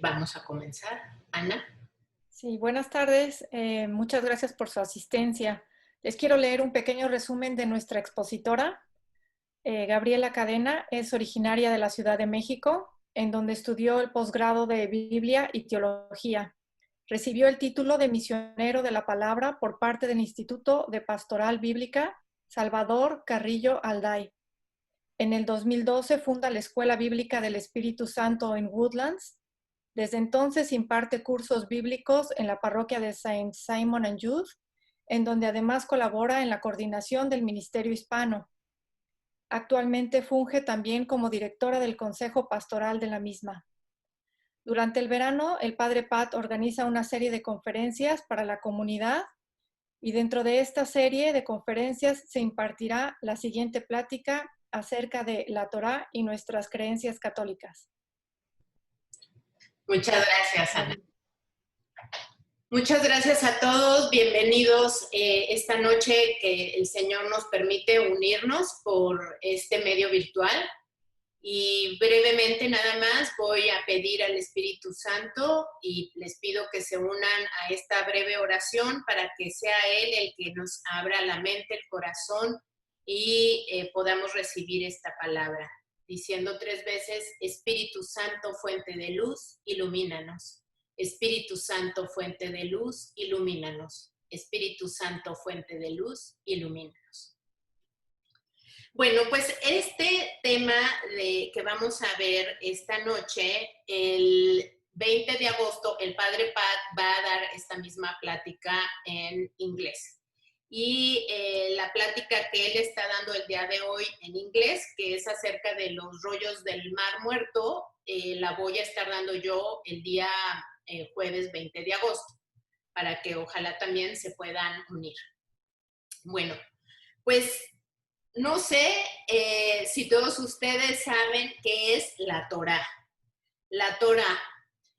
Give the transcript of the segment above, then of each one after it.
vamos a comenzar. Ana. Sí, buenas tardes. Muchas gracias por su asistencia. Les quiero leer un pequeño resumen de nuestra expositora. Gabriela Cadena es originaria de la Ciudad de México, en donde estudió el posgrado de Biblia y Teología. Recibió el título de misionero de la palabra por parte del Instituto de Pastoral Bíblica Salvador Carrillo Alday. En el 2012 funda la Escuela Bíblica del Espíritu Santo en Woodlands. Desde entonces imparte cursos bíblicos en la parroquia de Saint Simon and Jude, en donde además colabora en la coordinación del Ministerio Hispano. Actualmente funge también como directora del Consejo Pastoral de la misma. Durante el verano, el Padre Pat organiza una serie de conferencias para la comunidad y dentro de esta serie de conferencias se impartirá la siguiente plática acerca de la Torá y nuestras creencias católicas. Muchas gracias, Ana. Muchas gracias a todos. Bienvenidos esta noche que el Señor nos permite unirnos por este medio virtual. Y brevemente nada más voy a pedir al Espíritu Santo y les pido que se unan a esta breve oración para que sea Él el que nos abra la mente, el corazón y podamos recibir esta palabra. Diciendo 3 veces, Espíritu Santo, fuente de luz, ilumínanos. Espíritu Santo, fuente de luz, ilumínanos. Espíritu Santo, fuente de luz, ilumínanos. Bueno, pues este tema que vamos a ver esta noche, el 20 de agosto, el Padre Pat va a dar esta misma plática en inglés. Y la plática que él está dando el día de hoy en inglés, que es acerca de los rollos del Mar Muerto, la voy a estar dando yo el día jueves 20 de agosto, para que ojalá también se puedan unir. Bueno, pues no sé si todos ustedes saben qué es la Torá. La Torá.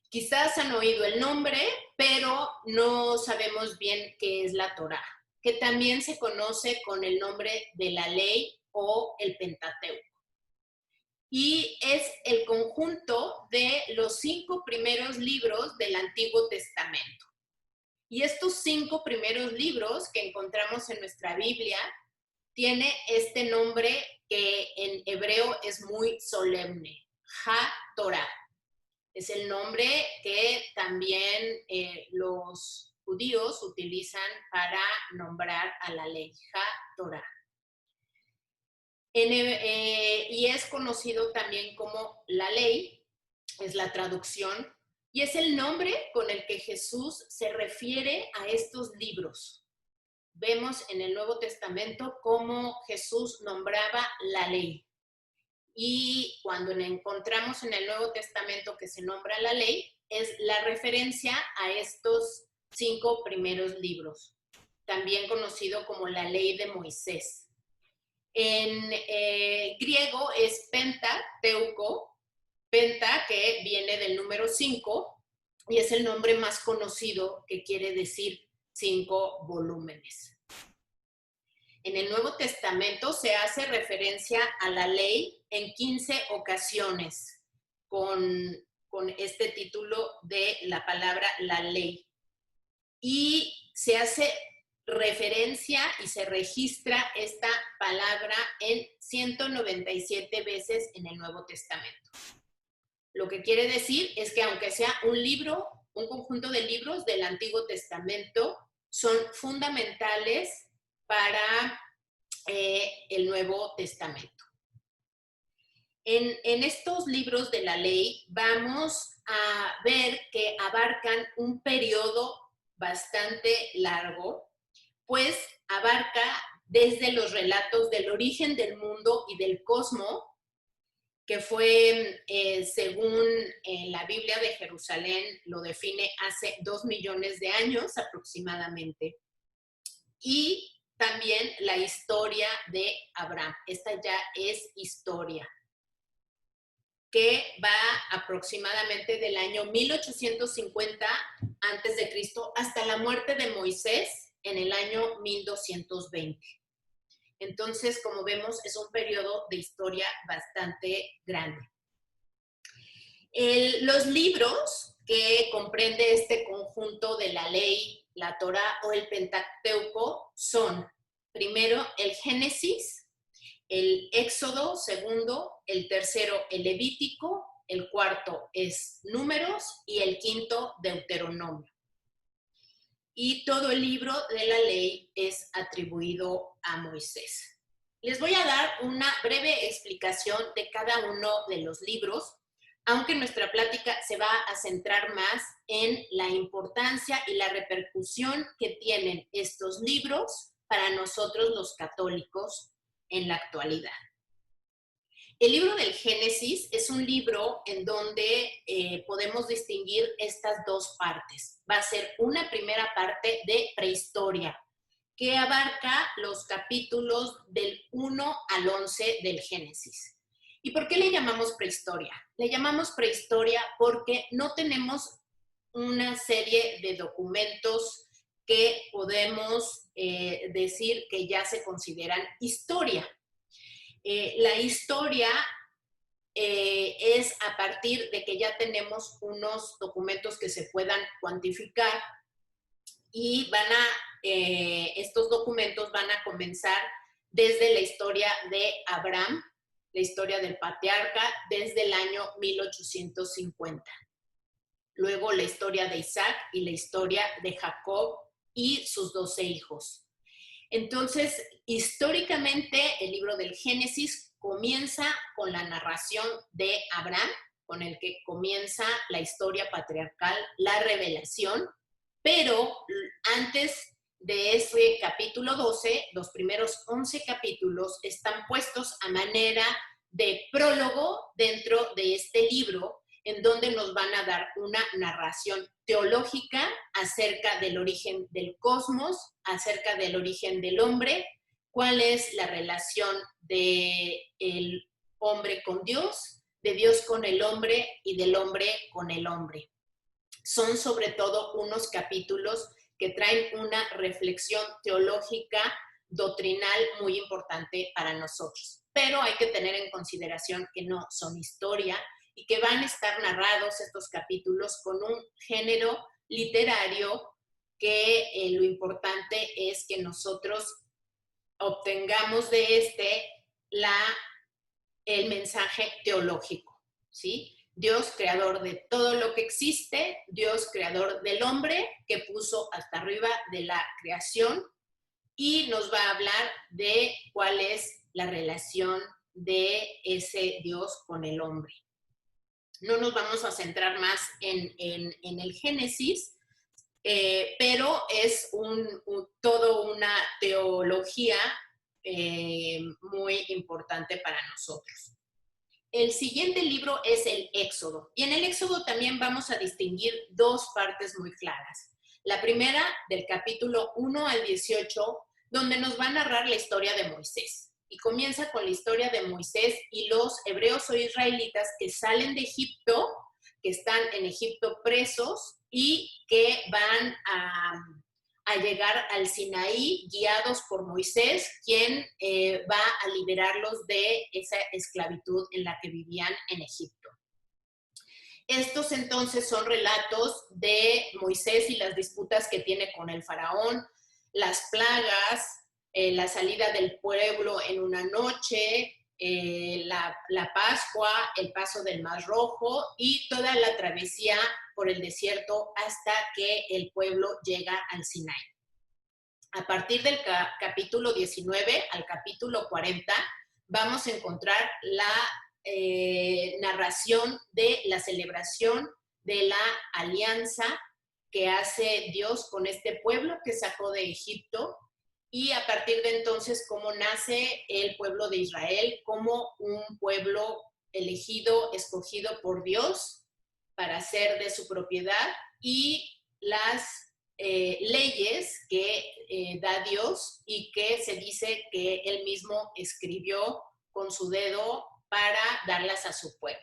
Quizás han oído el nombre, pero no sabemos bien qué es la Torá, que también se conoce con el nombre de la ley o el Pentateuco. Y es el conjunto de los 5 primeros libros del Antiguo Testamento. Y estos 5 primeros libros que encontramos en nuestra Biblia tiene este nombre que en hebreo es muy solemne, Ha-Torah. Es el nombre que también los judíos utilizan para nombrar a la ley, Ha-Torah. Y es conocido también como la ley, es la traducción, y es el nombre con el que Jesús se refiere a estos libros. Vemos en el Nuevo Testamento cómo Jesús nombraba la ley. Y cuando encontramos en el Nuevo Testamento que se nombra la ley, es la referencia a estos 5 primeros libros, también conocido como la ley de Moisés. En griego es Pentateuco, penta que viene del número 5 y es el nombre más conocido que quiere decir 5 volúmenes. En el Nuevo Testamento se hace referencia a la ley en 15 ocasiones con este título de la palabra la ley. Y se hace referencia y se registra esta palabra en 197 veces en el Nuevo Testamento. Lo que quiere decir es que aunque sea un libro, un conjunto de libros del Antiguo Testamento, son fundamentales para el Nuevo Testamento. En estos libros de la ley vamos a ver que abarcan un periodo bastante largo, pues abarca desde los relatos del origen del mundo y del cosmos, que fue, según la Biblia de Jerusalén, lo define hace 2 millones de años aproximadamente, y también la historia de Abraham. Esta ya es historia, que va aproximadamente del año 1850 a.C. hasta la muerte de Moisés en el año 1220. Entonces, como vemos, es un periodo de historia bastante grande. Los libros que comprende este conjunto de la ley, la Torá o el Pentateuco son, primero, el Génesis, el Éxodo, segundo, el tercero, el Levítico, el cuarto es Números y el quinto, Deuteronomio. Y todo el libro de la ley es atribuido a Moisés. Les voy a dar una breve explicación de cada uno de los libros, aunque nuestra plática se va a centrar más en la importancia y la repercusión que tienen estos libros para nosotros los católicos en la actualidad. El libro del Génesis es un libro en donde podemos distinguir estas dos partes. Va a ser una primera parte de prehistoria, que abarca los capítulos del 1 al 11 del Génesis. ¿Y por qué le llamamos prehistoria? Le llamamos prehistoria porque no tenemos una serie de documentos que podemos decir que ya se consideran historia. La historia es a partir de que ya tenemos unos documentos que se puedan cuantificar y estos documentos van a comenzar desde la historia de Abraham, la historia del patriarca, desde el año 1850. Luego la historia de Isaac y la historia de Jacob y sus 12 hijos. Entonces, históricamente, el libro del Génesis comienza con la narración de Abraham, con el que comienza la historia patriarcal, la revelación, pero antes de ese capítulo 12, los primeros 11 capítulos están puestos a manera de prólogo dentro de este libro, en donde nos van a dar una narración teológica acerca del origen del cosmos, acerca del origen del hombre, cuál es la relación del hombre con Dios, de Dios con el hombre y del hombre con el hombre. Son sobre todo unos capítulos que traen una reflexión teológica, doctrinal muy importante para nosotros. Pero hay que tener en consideración que no son historia, y que van a estar narrados estos capítulos con un género literario que lo importante es que nosotros obtengamos de el mensaje teológico, ¿sí? Dios creador de todo lo que existe, Dios creador del hombre que puso hasta arriba de la creación y nos va a hablar de cuál es la relación de ese Dios con el hombre. No nos vamos a centrar más en el Génesis, pero es todo una teología muy importante para nosotros. El siguiente libro es el Éxodo, y en el Éxodo también vamos a distinguir dos partes muy claras. La primera, del capítulo 1 al 18, donde nos va a narrar la historia de Moisés. Y comienza con la historia de Moisés y los hebreos o israelitas que salen de Egipto, que están en Egipto presos y que van a llegar al Sinaí guiados por Moisés, quien va a liberarlos de esa esclavitud en la que vivían en Egipto. Estos entonces son relatos de Moisés y las disputas que tiene con el faraón, las plagas, la salida del pueblo en una noche, la Pascua, el paso del Mar Rojo y toda la travesía por el desierto hasta que el pueblo llega al Sinaí. A partir del capítulo 19 al capítulo 40 vamos a encontrar la narración de la celebración de la alianza que hace Dios con este pueblo que sacó de Egipto. Y a partir de entonces, cómo nace el pueblo de Israel como un pueblo elegido, escogido por Dios para ser de su propiedad y las leyes que da Dios y que se dice que él mismo escribió con su dedo para darlas a su pueblo.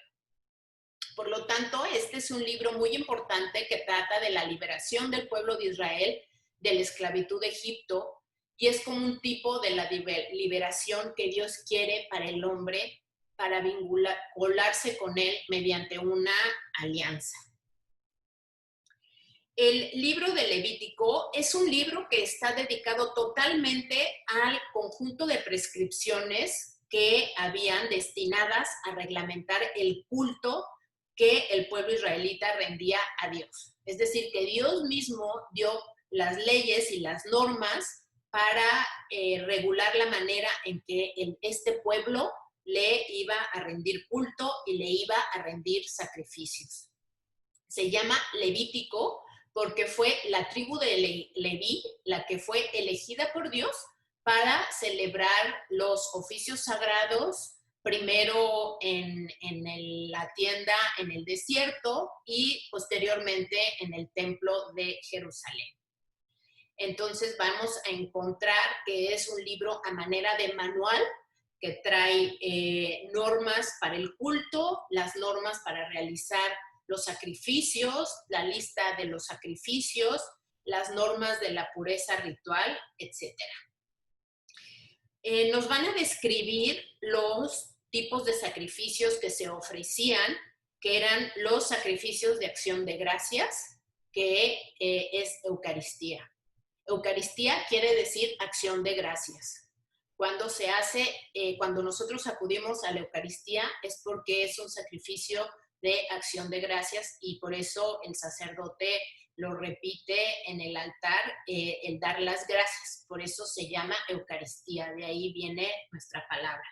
Por lo tanto, este es un libro muy importante que trata de la liberación del pueblo de Israel de la esclavitud de Egipto. Y es como un tipo de la liberación que Dios quiere para el hombre para vincularse con él mediante una alianza. El libro de Levítico es un libro que está dedicado totalmente al conjunto de prescripciones que habían destinadas a reglamentar el culto que el pueblo israelita rendía a Dios. Es decir, que Dios mismo dio las leyes y las normas para regular la manera en que este pueblo le iba a rendir culto y le iba a rendir sacrificios. Se llama Levítico porque fue la tribu de Leví la que fue elegida por Dios para celebrar los oficios sagrados, primero en la tienda en el desierto y posteriormente en el templo de Jerusalén. Entonces vamos a encontrar que es un libro a manera de manual que trae normas para el culto, las normas para realizar los sacrificios, la lista de los sacrificios, las normas de la pureza ritual, etc. Nos van a describir los tipos de sacrificios que se ofrecían, que eran los sacrificios de acción de gracias, que es Eucaristía. Eucaristía quiere decir acción de gracias. Cuando se hace, cuando nosotros acudimos a la Eucaristía es porque es un sacrificio de acción de gracias y por eso el sacerdote lo repite en el altar, el dar las gracias. Por eso se llama Eucaristía, de ahí viene nuestra palabra.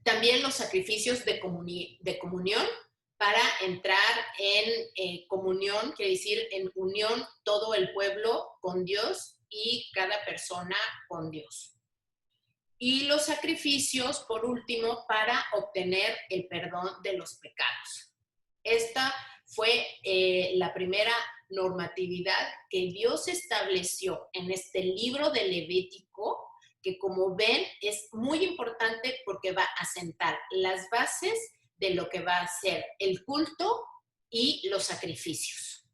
También los sacrificios de comunión, para entrar en comunión, quiere decir en unión todo el pueblo con Dios y cada persona con Dios. Y los sacrificios, por último, para obtener el perdón de los pecados. Esta fue la primera normatividad que Dios estableció en este libro de Levítico, que como ven es muy importante porque va a sentar las bases de lo que va a ser el culto y los sacrificios.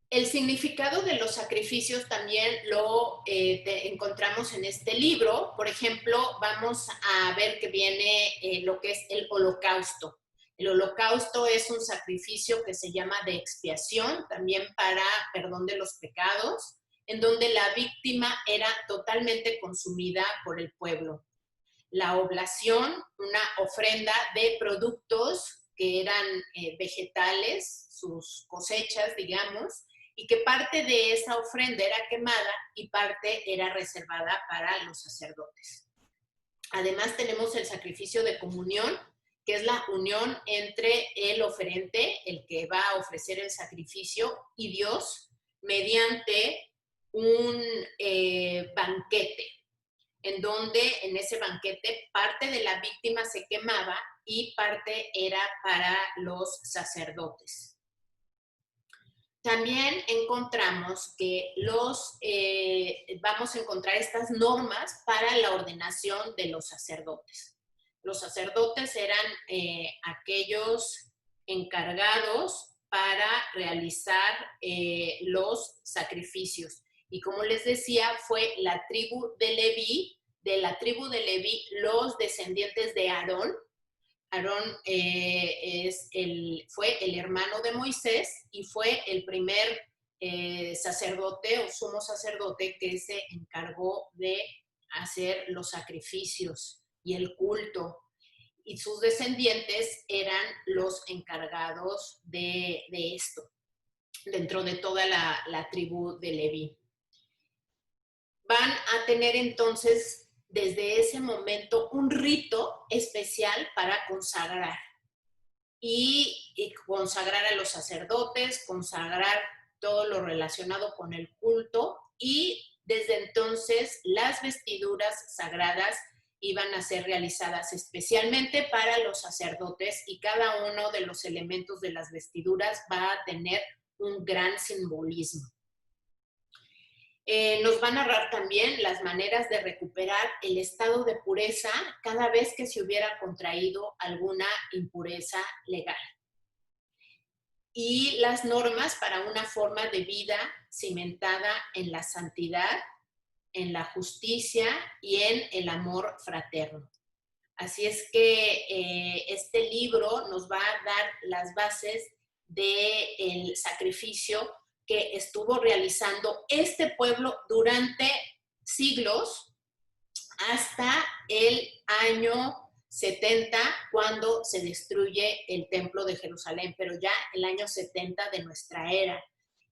El significado de los sacrificios también lo encontramos en este libro. Por ejemplo, vamos a ver que viene lo que es el holocausto. El holocausto es un sacrificio que se llama de expiación, también para perdón de los pecados, en donde la víctima era totalmente consumida por el pueblo. La oblación, una ofrenda de productos que eran vegetales, sus cosechas, digamos, y que parte de esa ofrenda era quemada y parte era reservada para los sacerdotes. Además tenemos el sacrificio de comunión, que es la unión entre el oferente, el que va a ofrecer el sacrificio, y Dios, mediante un banquete, en donde en ese banquete parte de la víctima se quemaba y parte era para los sacerdotes. También encontramos que vamos a encontrar estas normas para la ordenación de los sacerdotes. Los sacerdotes eran aquellos encargados para realizar los sacrificios. Y como les decía, fue la tribu de Leví, de la tribu de Leví, los descendientes de Aarón. Aarón fue el hermano de Moisés y fue el primer sacerdote o sumo sacerdote que se encargó de hacer los sacrificios y el culto. Y sus descendientes eran los encargados de esto, dentro de toda la tribu de Leví. Van a tener entonces desde ese momento un rito especial para consagrar y consagrar a los sacerdotes, consagrar todo lo relacionado con el culto, y desde entonces las vestiduras sagradas iban a ser realizadas especialmente para los sacerdotes y cada uno de los elementos de las vestiduras va a tener un gran simbolismo. Nos va a narrar también las maneras de recuperar el estado de pureza cada vez que se hubiera contraído alguna impureza legal. Y las normas para una forma de vida cimentada en la santidad en la justicia y en el amor fraterno. Así es que este libro nos va a dar las bases del sacrificio que estuvo realizando este pueblo durante siglos hasta el año 70, cuando se destruye el templo de Jerusalén, pero ya el año 70 de nuestra era.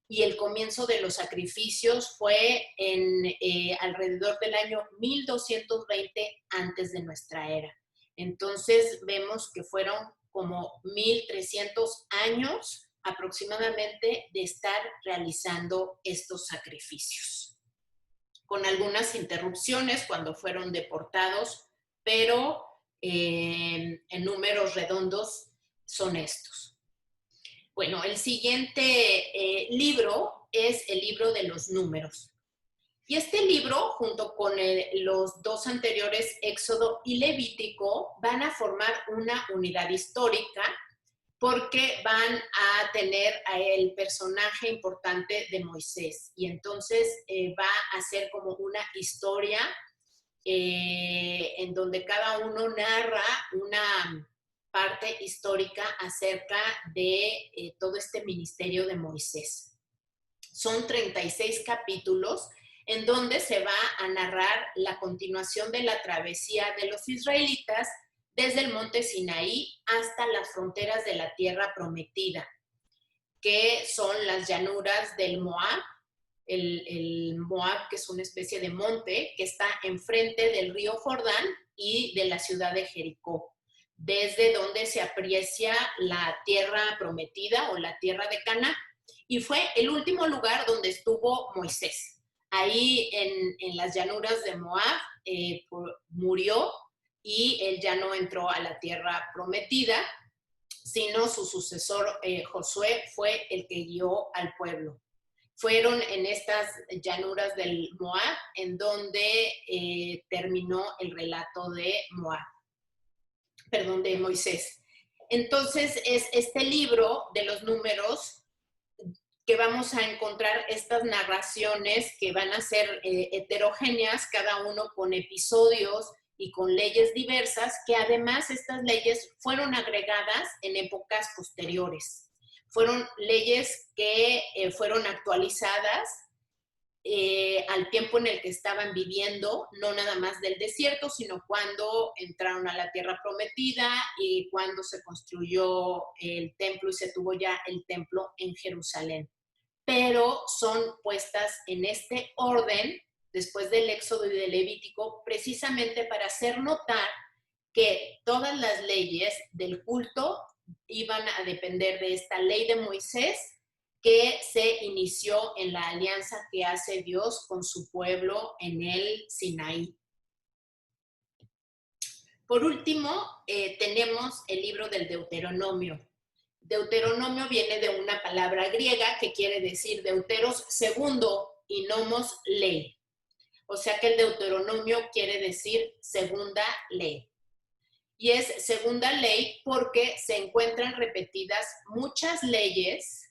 Y el comienzo de los sacrificios fue alrededor del año 1220 antes de nuestra era. Entonces vemos que fueron como 1300 años aproximadamente de estar realizando estos sacrificios, con algunas interrupciones cuando fueron deportados, pero en números redondos son estos. Bueno, el siguiente libro es el libro de los números. Y este libro, junto con los dos anteriores, Éxodo y Levítico, van a formar una unidad histórica porque van a tener a el personaje importante de Moisés. Y entonces va a ser como una historia en donde cada uno narra una parte histórica acerca de todo este ministerio de Moisés. Son 36 capítulos en donde se va a narrar la continuación de la travesía de los israelitas desde el monte Sinaí hasta las fronteras de la tierra prometida, que son las llanuras del Moab, el Moab, que es una especie de monte que está enfrente del río Jordán y de la ciudad de Jericó, desde donde se aprecia la tierra prometida o la tierra de Canaán. Y fue el último lugar donde estuvo Moisés. Ahí en las llanuras de Moab murió y él ya no entró a la tierra prometida, sino su sucesor Josué fue el que guió al pueblo. Fueron en estas llanuras del Moab en donde terminó el relato de de Moisés. Entonces es este libro de los números que vamos a encontrar estas narraciones que van a ser heterogéneas, cada uno con episodios y con leyes diversas, que además estas leyes fueron agregadas en épocas posteriores. Fueron leyes que fueron actualizadas al tiempo en el que estaban viviendo, no nada más del desierto, sino cuando entraron a la tierra prometida y cuando se construyó el templo y se tuvo ya el templo en Jerusalén. Pero son puestas en este orden después del Éxodo y del Levítico, precisamente para hacer notar que todas las leyes del culto iban a depender de esta ley de Moisés, que se inició en la alianza que hace Dios con su pueblo en el Sinaí. Por último, tenemos el libro del Deuteronomio. Deuteronomio viene de una palabra griega que quiere decir deuteros, segundo, y nomos, ley. O sea que el Deuteronomio quiere decir segunda ley. Y es segunda ley porque se encuentran repetidas muchas leyes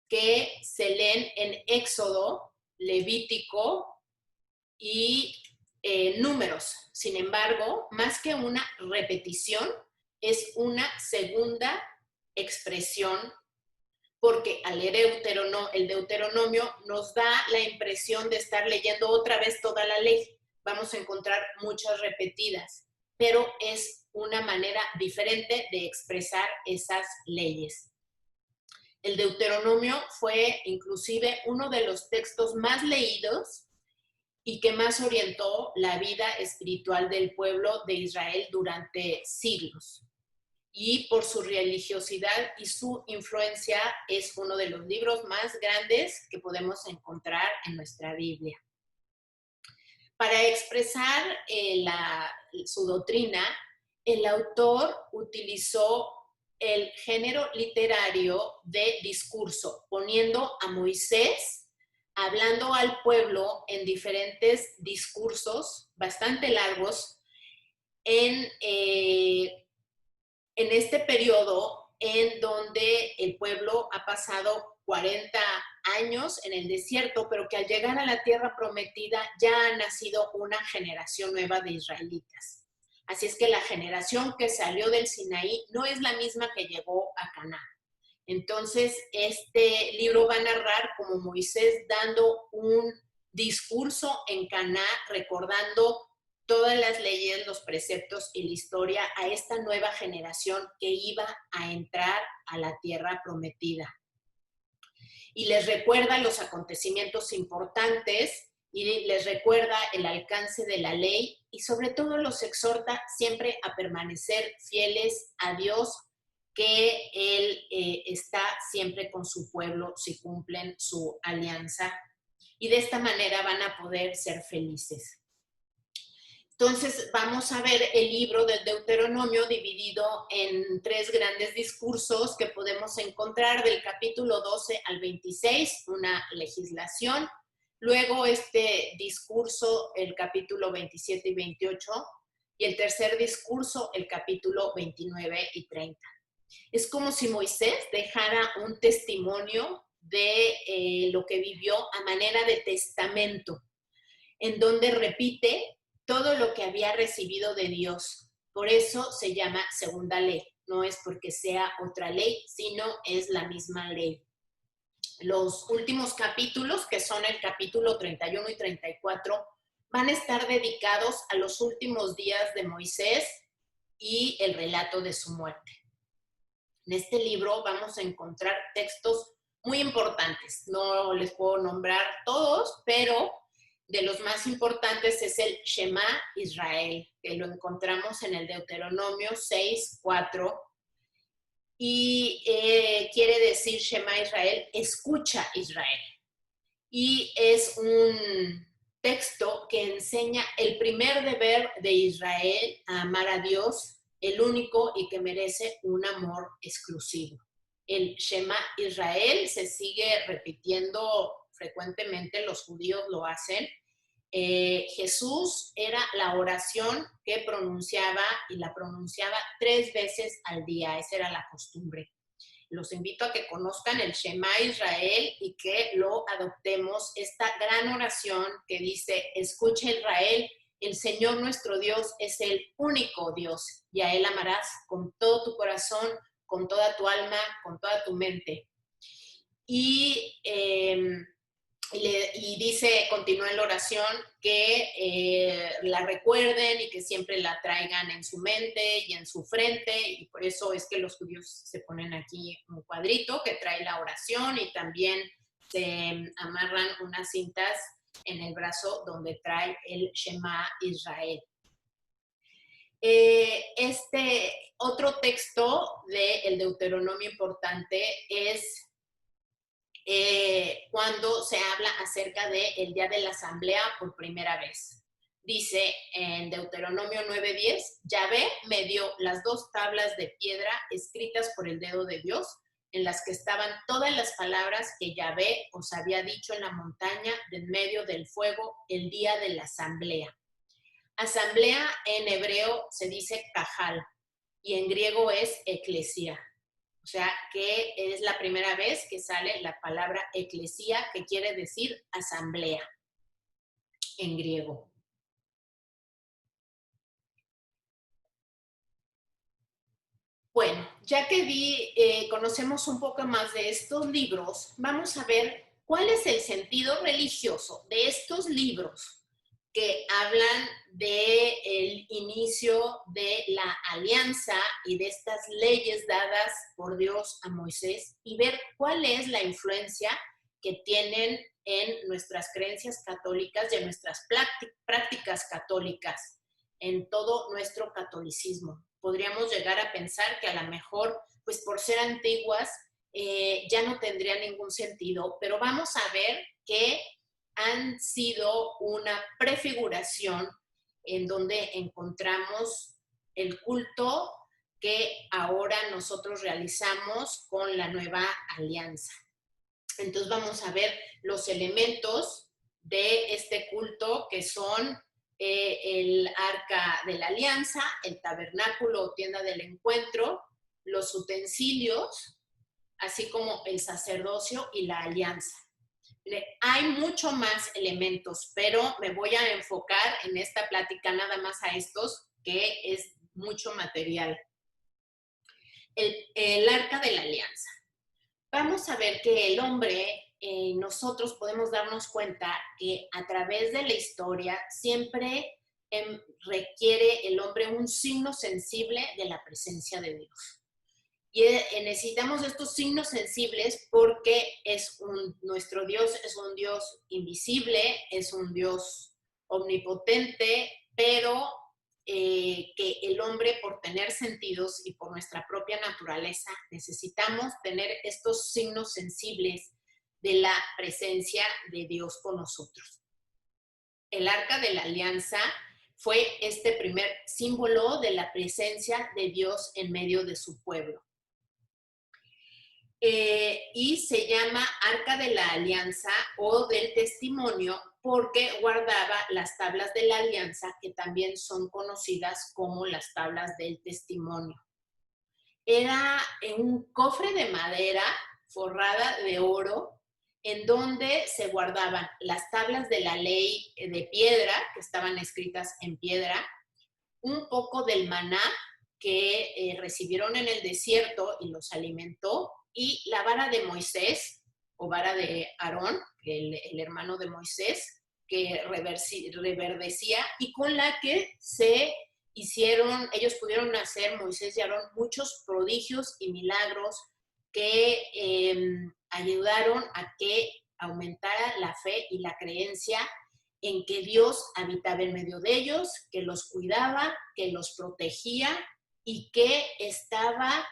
que se leen en Éxodo, Levítico y Números. Sin embargo, más que una repetición, es una segunda expresión, porque al leer el Deuteronomio nos da la impresión de estar leyendo otra vez toda la ley. Vamos a encontrar muchas repetidas, pero es una manera diferente de expresar esas leyes. El Deuteronomio fue inclusive uno de los textos más leídos y que más orientó la vida espiritual del pueblo de Israel durante siglos. Y por su religiosidad y su influencia es uno de los libros más grandes que podemos encontrar en nuestra Biblia. Para expresar su doctrina, el autor utilizó el género literario de discurso, poniendo a Moisés hablando al pueblo en diferentes discursos bastante largos. En este periodo en donde el pueblo ha pasado 40 años en el desierto, pero que al llegar a la tierra prometida ya ha nacido una generación nueva de israelitas. Así es que la generación que salió del Sinaí no es la misma que llegó a Canaán. Entonces, este libro va a narrar como Moisés dando un discurso en Canaán, recordando todas las leyes, los preceptos y la historia a esta nueva generación que iba a entrar a la tierra prometida. Y les recuerda los acontecimientos importantes y les recuerda el alcance de la ley y sobre todo los exhorta siempre a permanecer fieles a Dios, que Él está siempre con su pueblo si cumplen su alianza. Y de esta manera van a poder ser felices. Entonces vamos a ver el libro del Deuteronomio dividido en 3 grandes discursos que podemos encontrar del capítulo 12 al 26, una legislación. Luego este discurso, el capítulo 27 y 28, y el tercer discurso, el capítulo 29 y 30. Es como si Moisés dejara un testimonio de lo que vivió a manera de testamento, en donde repite todo lo que había recibido de Dios. Por eso se llama segunda ley. No es porque sea otra ley, sino es la misma ley. Los últimos capítulos, que son el capítulo 31 y 34, van a estar dedicados a los últimos días de Moisés y el relato de su muerte. En este libro vamos a encontrar textos muy importantes. No les puedo nombrar todos, pero de los más importantes es el Shema Israel, que lo encontramos en el Deuteronomio 6, 4. Y quiere decir Shema Israel, escucha Israel. Y es un texto que enseña el primer deber de Israel a amar a Dios, el único y que merece un amor exclusivo. El Shema Israel se sigue repitiendo frecuentemente, los judíos lo hacen. Jesús era la oración que pronunciaba y la pronunciaba 3 veces al día, esa era la costumbre. Los invito a que conozcan el Shema Israel y que lo adoptemos, esta gran oración que dice, escucha Israel, el Señor nuestro Dios es el único Dios y a Él amarás con todo tu corazón, con toda tu alma, con toda tu mente. Y dice, continúa en la oración, que la recuerden y que siempre la traigan en su mente y en su frente, y por eso es que los judíos se ponen aquí un cuadrito que trae la oración y también se amarran unas cintas en el brazo donde trae el Shema Israel. Este otro texto del Deuteronomio importante es cuando se habla acerca del día de la asamblea por primera vez. Dice en Deuteronomio 9:10, Yahvé me dio las 2 tablas de piedra escritas por el dedo de Dios, en las que estaban todas las palabras que Yahvé os había dicho en la montaña de en medio del fuego el día de la asamblea. Asamblea en hebreo se dice kahal y en griego es eclesia. O sea, que es la primera vez que sale la palabra eclesía, que quiere decir asamblea en griego. Bueno, ya que conocemos un poco más de estos libros, vamos a ver cuál es el sentido religioso de estos libros que hablan del inicio de la alianza y de estas leyes dadas por Dios a Moisés y ver cuál es la influencia que tienen en nuestras creencias católicas y en nuestras prácticas católicas, en todo nuestro catolicismo. Podríamos llegar a pensar que a lo mejor, pues por ser antiguas, ya no tendría ningún sentido, pero vamos a ver que han sido una prefiguración en donde encontramos el culto que ahora nosotros realizamos con la nueva alianza. Entonces vamos a ver los elementos de este culto que son el arca de la alianza, el tabernáculo o tienda del encuentro, los utensilios, así como el sacerdocio y la alianza. Hay mucho más elementos, pero me voy a enfocar en esta plática nada más a estos, que es mucho material. El arca de la alianza. Vamos a ver que el hombre, nosotros podemos darnos cuenta que a través de la historia siempre requiere el hombre un signo sensible de la presencia de Dios. Y necesitamos estos signos sensibles porque nuestro Dios es un Dios invisible, es un Dios omnipotente, pero que el hombre, por tener sentidos y por nuestra propia naturaleza, necesitamos tener estos signos sensibles de la presencia de Dios con nosotros. El Arca de la Alianza fue este primer símbolo de la presencia de Dios en medio de su pueblo. Y se llama Arca de la Alianza o del Testimonio porque guardaba las tablas de la alianza, que también son conocidas como las tablas del testimonio. Era un cofre de madera forrada de oro en donde se guardaban las tablas de la ley de piedra, que estaban escritas en piedra, un poco del maná que recibieron en el desierto y los alimentó, y la vara de Moisés, o vara de Aarón, el hermano de Moisés, que reverdecía y con la que ellos pudieron hacer, Moisés y Aarón, muchos prodigios y milagros que ayudaron a que aumentara la fe y la creencia en que Dios habitaba en medio de ellos, que los cuidaba, que los protegía y que estaba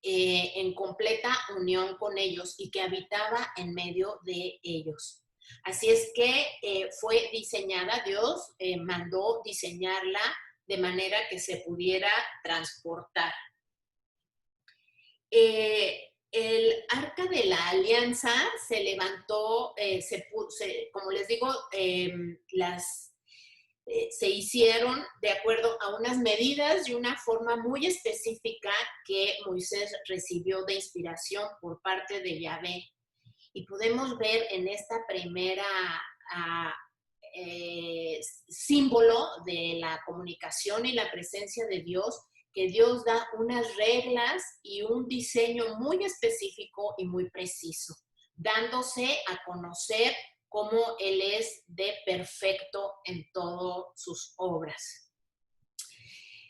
en completa unión con ellos y que habitaba en medio de ellos. Así es que fue diseñada, Dios mandó diseñarla de manera que se pudiera transportar. El Arca de la Alianza se levantó, como les digo, se hicieron de acuerdo a unas medidas y una forma muy específica que Moisés recibió de inspiración por parte de Yahvé. Y podemos ver en esta primera símbolo de la comunicación y la presencia de Dios, que Dios da unas reglas y un diseño muy específico y muy preciso, dándose a conocer cómo Él es de perfecto en todas sus obras.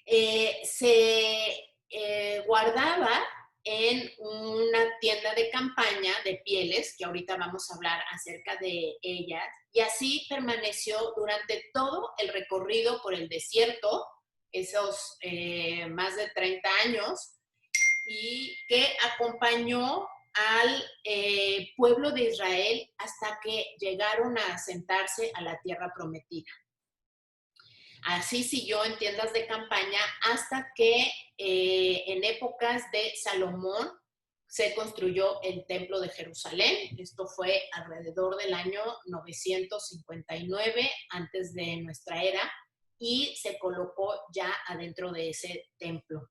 Se guardaba en una tienda de campaña de pieles, que ahorita vamos a hablar acerca de ellas, y así permaneció durante todo el recorrido por el desierto, esos más de 30 años, y que acompañó al pueblo de Israel hasta que llegaron a asentarse a la tierra prometida. Así siguió en tiendas de campaña hasta que en épocas de Salomón se construyó el Templo de Jerusalén. Esto fue alrededor del año 959 antes de nuestra era y se colocó ya adentro de ese templo.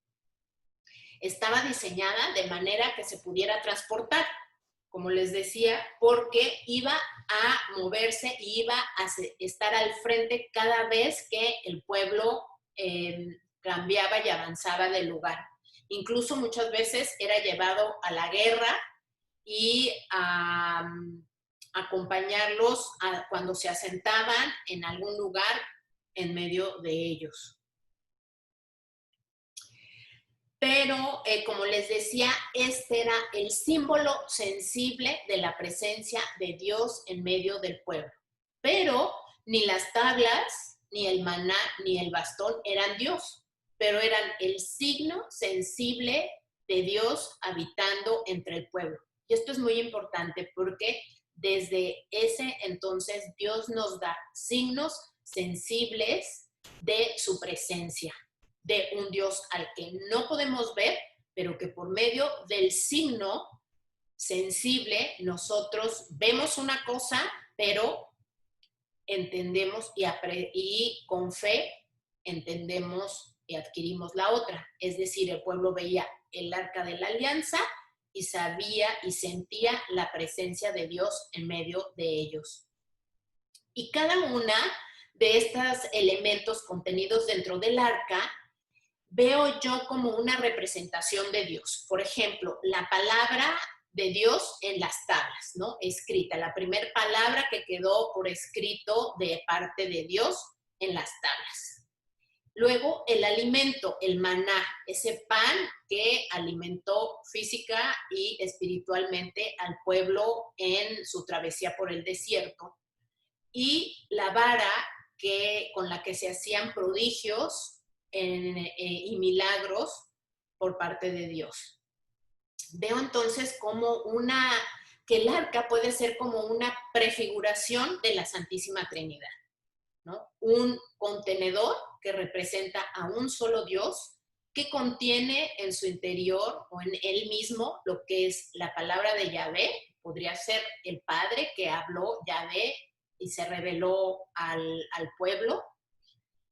Estaba diseñada de manera que se pudiera transportar, como les decía, porque iba a moverse y iba a estar al frente cada vez que el pueblo cambiaba y avanzaba del lugar. Incluso muchas veces era llevado a la guerra y a acompañarlos cuando se asentaban en algún lugar en medio de ellos. Pero, como les decía, este era el símbolo sensible de la presencia de Dios en medio del pueblo. Pero ni las tablas, ni el maná, ni el bastón eran Dios, pero eran el signo sensible de Dios habitando entre el pueblo. Y esto es muy importante porque desde ese entonces Dios nos da signos sensibles de su presencia, de un Dios al que no podemos ver, pero que por medio del signo sensible nosotros vemos una cosa, pero entendemos y con fe entendemos adquirimos la otra. Es decir, el pueblo veía el arca de la alianza y sabía y sentía la presencia de Dios en medio de ellos. Y cada una de estos elementos contenidos dentro del arca veo yo como una representación de Dios. Por ejemplo, la palabra de Dios en las tablas, ¿no? Escrita, la primera palabra que quedó por escrito de parte de Dios en las tablas. Luego, el alimento, el maná, ese pan que alimentó física y espiritualmente al pueblo en su travesía por el desierto. Y la vara con la que se hacían prodigios y milagros por parte de Dios. Veo entonces que el arca puede ser como una prefiguración de la Santísima Trinidad, ¿no? Un contenedor que representa a un solo Dios que contiene en su interior o en él mismo lo que es la palabra de Yahvé, podría ser el Padre que habló Yahvé y se reveló al pueblo,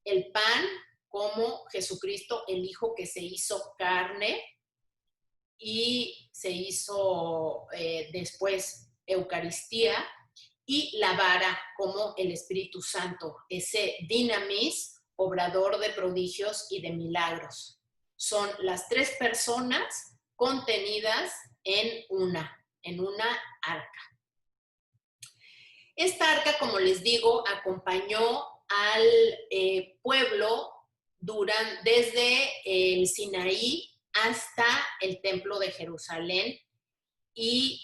el pan como Jesucristo, el Hijo que se hizo carne y se hizo después Eucaristía, y la vara como el Espíritu Santo, ese dinamis, obrador de prodigios y de milagros. Son las tres personas contenidas en una arca. Esta arca, como les digo, acompañó al pueblo desde el Sinaí hasta el Templo de Jerusalén y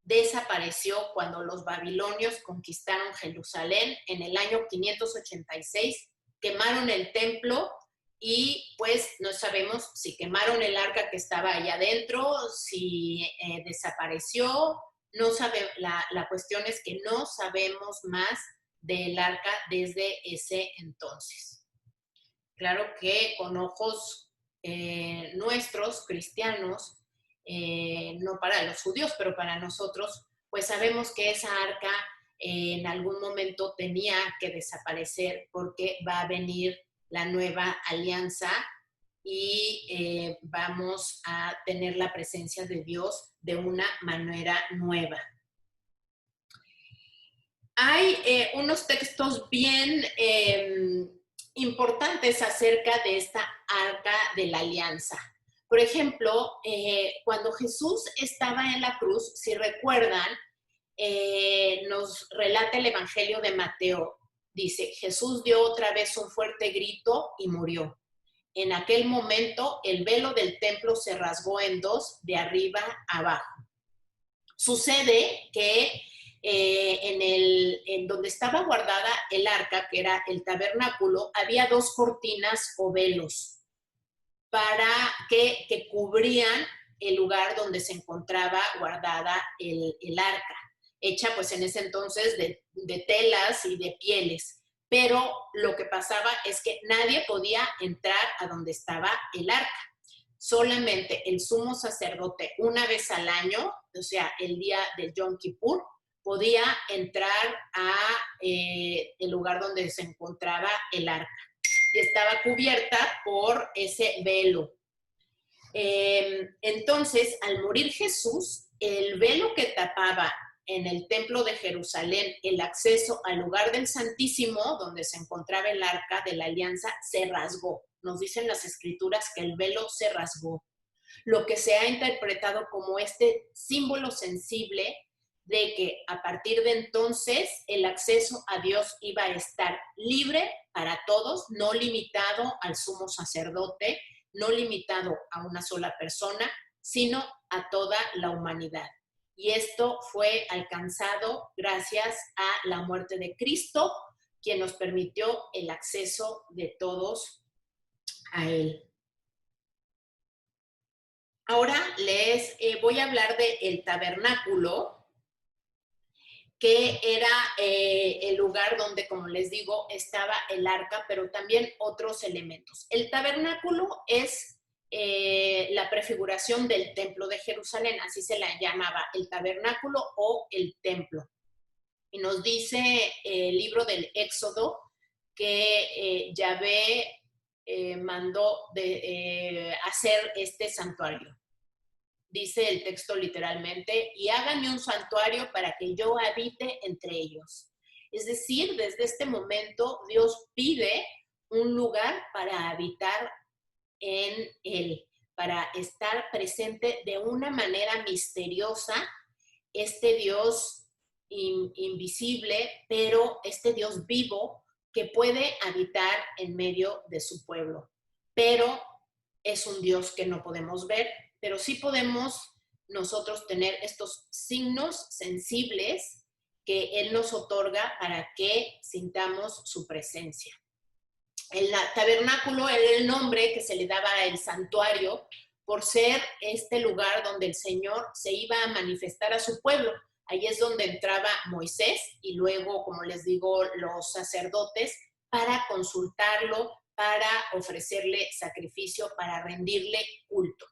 desapareció cuando los babilonios conquistaron Jerusalén en el año 586, quemaron el templo y pues no sabemos si quemaron el arca que estaba allá adentro, si desapareció, no sabe, la cuestión es que no sabemos más del arca desde ese entonces. Claro que con ojos nuestros, cristianos, no para los judíos, pero para nosotros, pues sabemos que esa arca en algún momento tenía que desaparecer porque va a venir la nueva alianza y vamos a tener la presencia de Dios de una manera nueva. Hay unos textos bien importantes acerca de esta arca de la alianza. Por ejemplo, cuando Jesús estaba en la cruz, si recuerdan, nos relata el Evangelio de Mateo. Dice, Jesús dio otra vez un fuerte grito y murió. En aquel momento, el velo del templo se rasgó en dos, de arriba a abajo. Sucede que en donde estaba guardada el arca, que era el tabernáculo, había dos cortinas o velos que cubrían el lugar donde se encontraba guardada el arca, hecha pues en ese entonces de telas y de pieles. Pero lo que pasaba es que nadie podía entrar a donde estaba el arca. Solamente el sumo sacerdote una vez al año, o sea, el día del Yom Kippur, podía entrar a el lugar donde se encontraba el arca. Y estaba cubierta por ese velo. Entonces, al morir Jesús, el velo que tapaba en el templo de Jerusalén el acceso al lugar del Santísimo, donde se encontraba el arca de la alianza, se rasgó. Nos dicen las escrituras que el velo se rasgó. Lo que se ha interpretado como este símbolo sensible de que a partir de entonces el acceso a Dios iba a estar libre para todos, no limitado al sumo sacerdote, no limitado a una sola persona, sino a toda la humanidad. Y esto fue alcanzado gracias a la muerte de Cristo, quien nos permitió el acceso de todos a Él. Ahora les voy a hablar del tabernáculo, que era el lugar donde, como les digo, estaba el arca, pero también otros elementos. El tabernáculo es la prefiguración del templo de Jerusalén, así se la llamaba, el tabernáculo o el templo. Y nos dice el libro del Éxodo que Yahvé mandó hacer este santuario. Dice el texto literalmente, y háganme un santuario para que yo habite entre ellos. Es decir, desde este momento Dios pide un lugar para habitar en él, para estar presente de una manera misteriosa, este Dios invisible, pero este Dios vivo que puede habitar en medio de su pueblo. Pero es un Dios que no podemos ver, pero sí podemos nosotros tener estos signos sensibles que Él nos otorga para que sintamos su presencia. El tabernáculo era el nombre que se le daba al santuario por ser este lugar donde el Señor se iba a manifestar a su pueblo. Ahí es donde entraba Moisés y luego, como les digo, los sacerdotes para consultarlo, para ofrecerle sacrificio, para rendirle culto.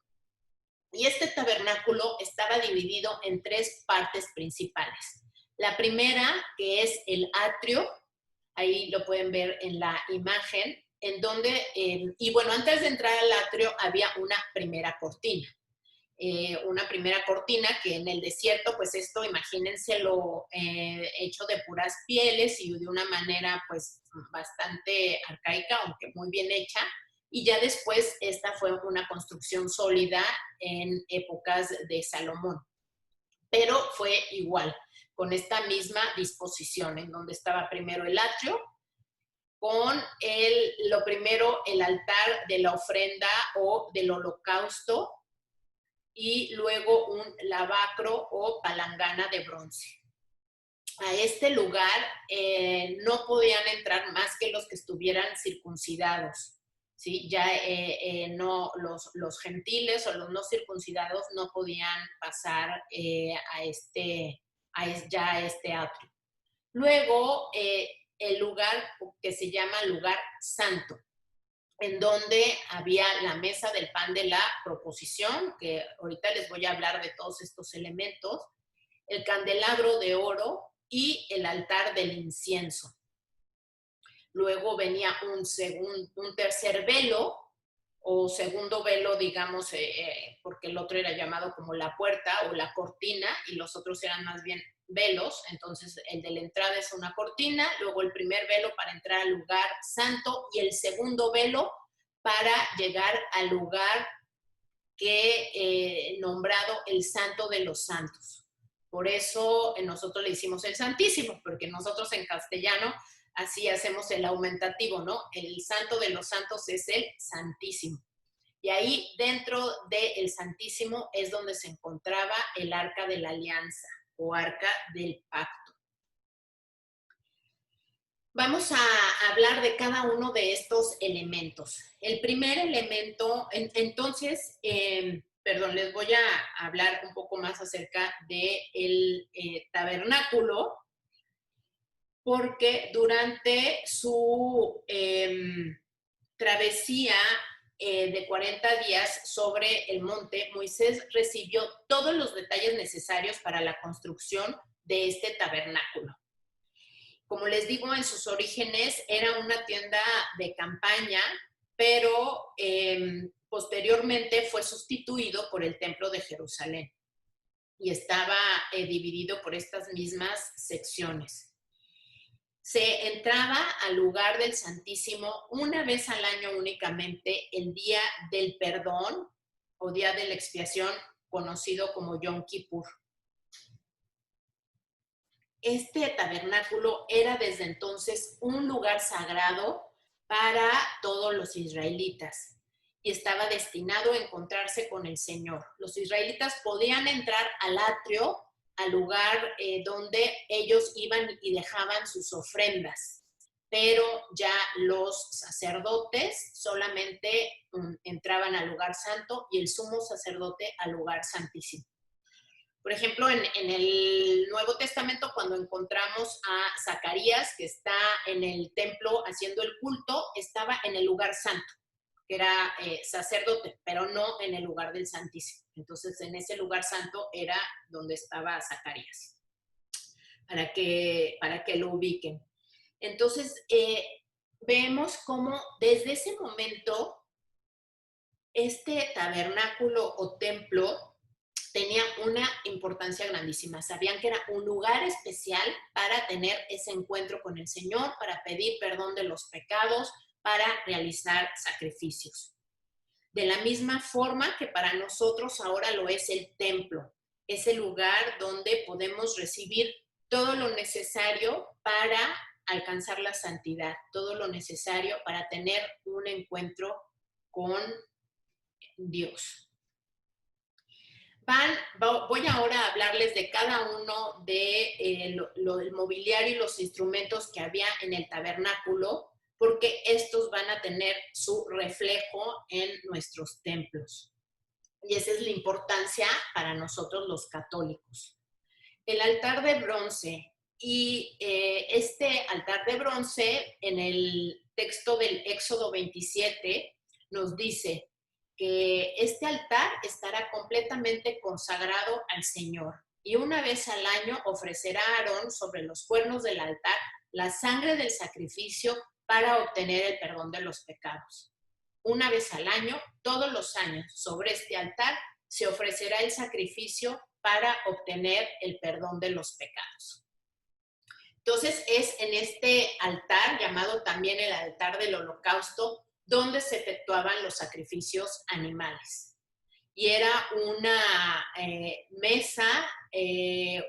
Y este tabernáculo estaba dividido en 3 partes principales. La primera, que es el atrio, ahí lo pueden ver en la imagen, en donde, y bueno, antes de entrar al atrio había una primera cortina que en el desierto, pues esto imagínenselo hecho de puras pieles y de una manera pues bastante arcaica, aunque muy bien hecha, y ya después esta fue una construcción sólida en épocas de Salomón, pero fue igual, con esta misma disposición, en donde estaba primero el atrio, con lo primero, el altar de la ofrenda o del holocausto, y luego un lavacro o palangana de bronce. A este lugar no podían entrar más que los que estuvieran circuncidados, ¿sí? Ya no, los gentiles o los no circuncidados no podían pasar a este atrio. Luego, el lugar que se llama lugar santo, en donde había la mesa del pan de la proposición, que ahorita les voy a hablar de todos estos elementos, el candelabro de oro y el altar del incienso. Luego venía un tercer velo, o segundo velo, digamos, porque el otro era llamado como la puerta o la cortina, y los otros eran más bien velos. Entonces el de la entrada es una cortina, luego el primer velo para entrar al lugar santo y el segundo velo para llegar al lugar que nombrado el Santo de los Santos. Por eso nosotros le hicimos el Santísimo, porque nosotros en castellano así hacemos el aumentativo, ¿no? El Santo de los Santos es el Santísimo. Y ahí dentro del Santísimo es donde se encontraba el Arca de la Alianza o Arca del Pacto. Vamos a hablar de cada uno de estos elementos. El primer elemento, entonces, les voy a hablar un poco más acerca del tabernáculo, porque durante su travesía de 40 días sobre el monte, Moisés recibió todos los detalles necesarios para la construcción de este tabernáculo. Como les digo, en sus orígenes era una tienda de campaña, pero posteriormente fue sustituido por el Templo de Jerusalén y estaba dividido por estas mismas secciones. Se entraba al lugar del Santísimo una vez al año únicamente, el día del perdón o día de la expiación, conocido como Yom Kippur. Este tabernáculo era desde entonces un lugar sagrado para todos los israelitas y estaba destinado a encontrarse con el Señor. Los israelitas podían entrar al atrio, al lugar donde ellos iban y dejaban sus ofrendas, pero ya los sacerdotes solamente entraban al lugar santo y el sumo sacerdote al lugar santísimo. Por ejemplo, en el Nuevo Testamento, cuando encontramos a Zacarías, que está en el templo haciendo el culto, estaba en el lugar santo, que era sacerdote, pero no en el lugar del Santísimo. Entonces, en ese lugar santo era donde estaba Zacarías, para que lo ubiquen. Entonces, vemos cómo desde ese momento este tabernáculo o templo tenía una importancia grandísima. Sabían que era un lugar especial para tener ese encuentro con el Señor, para pedir perdón de los pecados, para realizar sacrificios. De la misma forma que para nosotros ahora lo es el templo, ese lugar donde podemos recibir todo lo necesario para alcanzar la santidad, todo lo necesario para tener un encuentro con Dios. Voy ahora a hablarles de cada uno de el mobiliario y los instrumentos que había en el tabernáculo, porque estos van a tener su reflejo en nuestros templos. Y esa es la importancia para nosotros los católicos. El altar de bronce. Y este altar de bronce, en el texto del Éxodo 27, nos dice que este altar estará completamente consagrado al Señor. Y una vez al año ofrecerá a Aarón sobre los cuernos del altar la sangre del sacrificio para obtener el perdón de los pecados. Una vez al año, todos los años, sobre este altar se ofrecerá el sacrificio para obtener el perdón de los pecados. Entonces es en este altar, llamado también el altar del holocausto, donde se efectuaban los sacrificios animales. Y era una mesa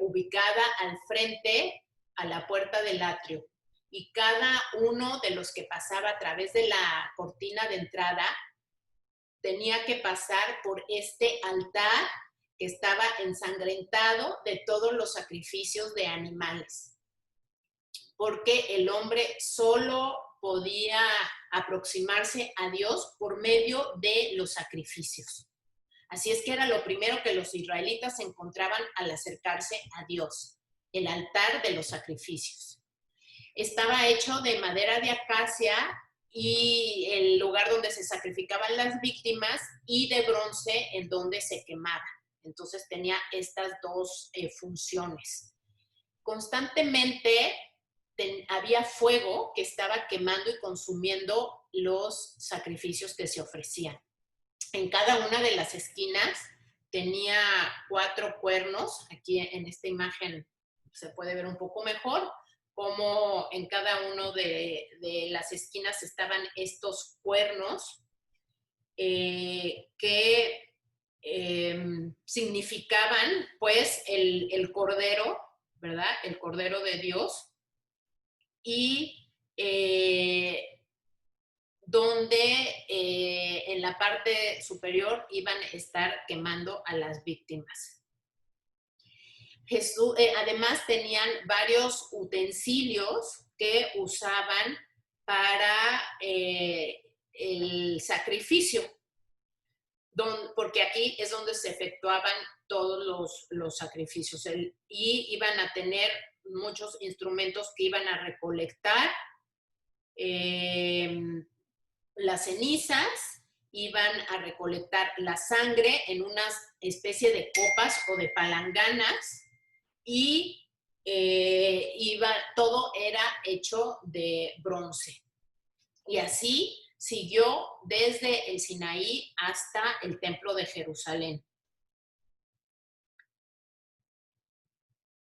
ubicada al frente, a la puerta del atrio. Y cada uno de los que pasaba a través de la cortina de entrada tenía que pasar por este altar que estaba ensangrentado de todos los sacrificios de animales. Porque el hombre solo podía aproximarse a Dios por medio de los sacrificios. Así es que era lo primero que los israelitas encontraban al acercarse a Dios, el altar de los sacrificios. Estaba hecho de madera de acacia y el lugar donde se sacrificaban las víctimas, y de bronce en donde se quemaba. Entonces tenía estas dos funciones. Constantemente había fuego que estaba quemando y consumiendo los sacrificios que se ofrecían. En cada una de las esquinas tenía 4 cuernos. Aquí en esta imagen se puede ver un poco mejor cómo en cada uno de las esquinas estaban estos cuernos que significaban pues el cordero, ¿verdad? El cordero de Dios. Y donde en la parte superior iban a estar quemando a las víctimas. Jesús, además tenían varios utensilios que usaban para el sacrificio, porque aquí es donde se efectuaban todos los sacrificios, y iban a tener muchos instrumentos que iban a recolectar las cenizas, iban a recolectar la sangre en una especie de copas o de palanganas, y todo era hecho de bronce. Y así siguió desde el Sinaí hasta el Templo de Jerusalén.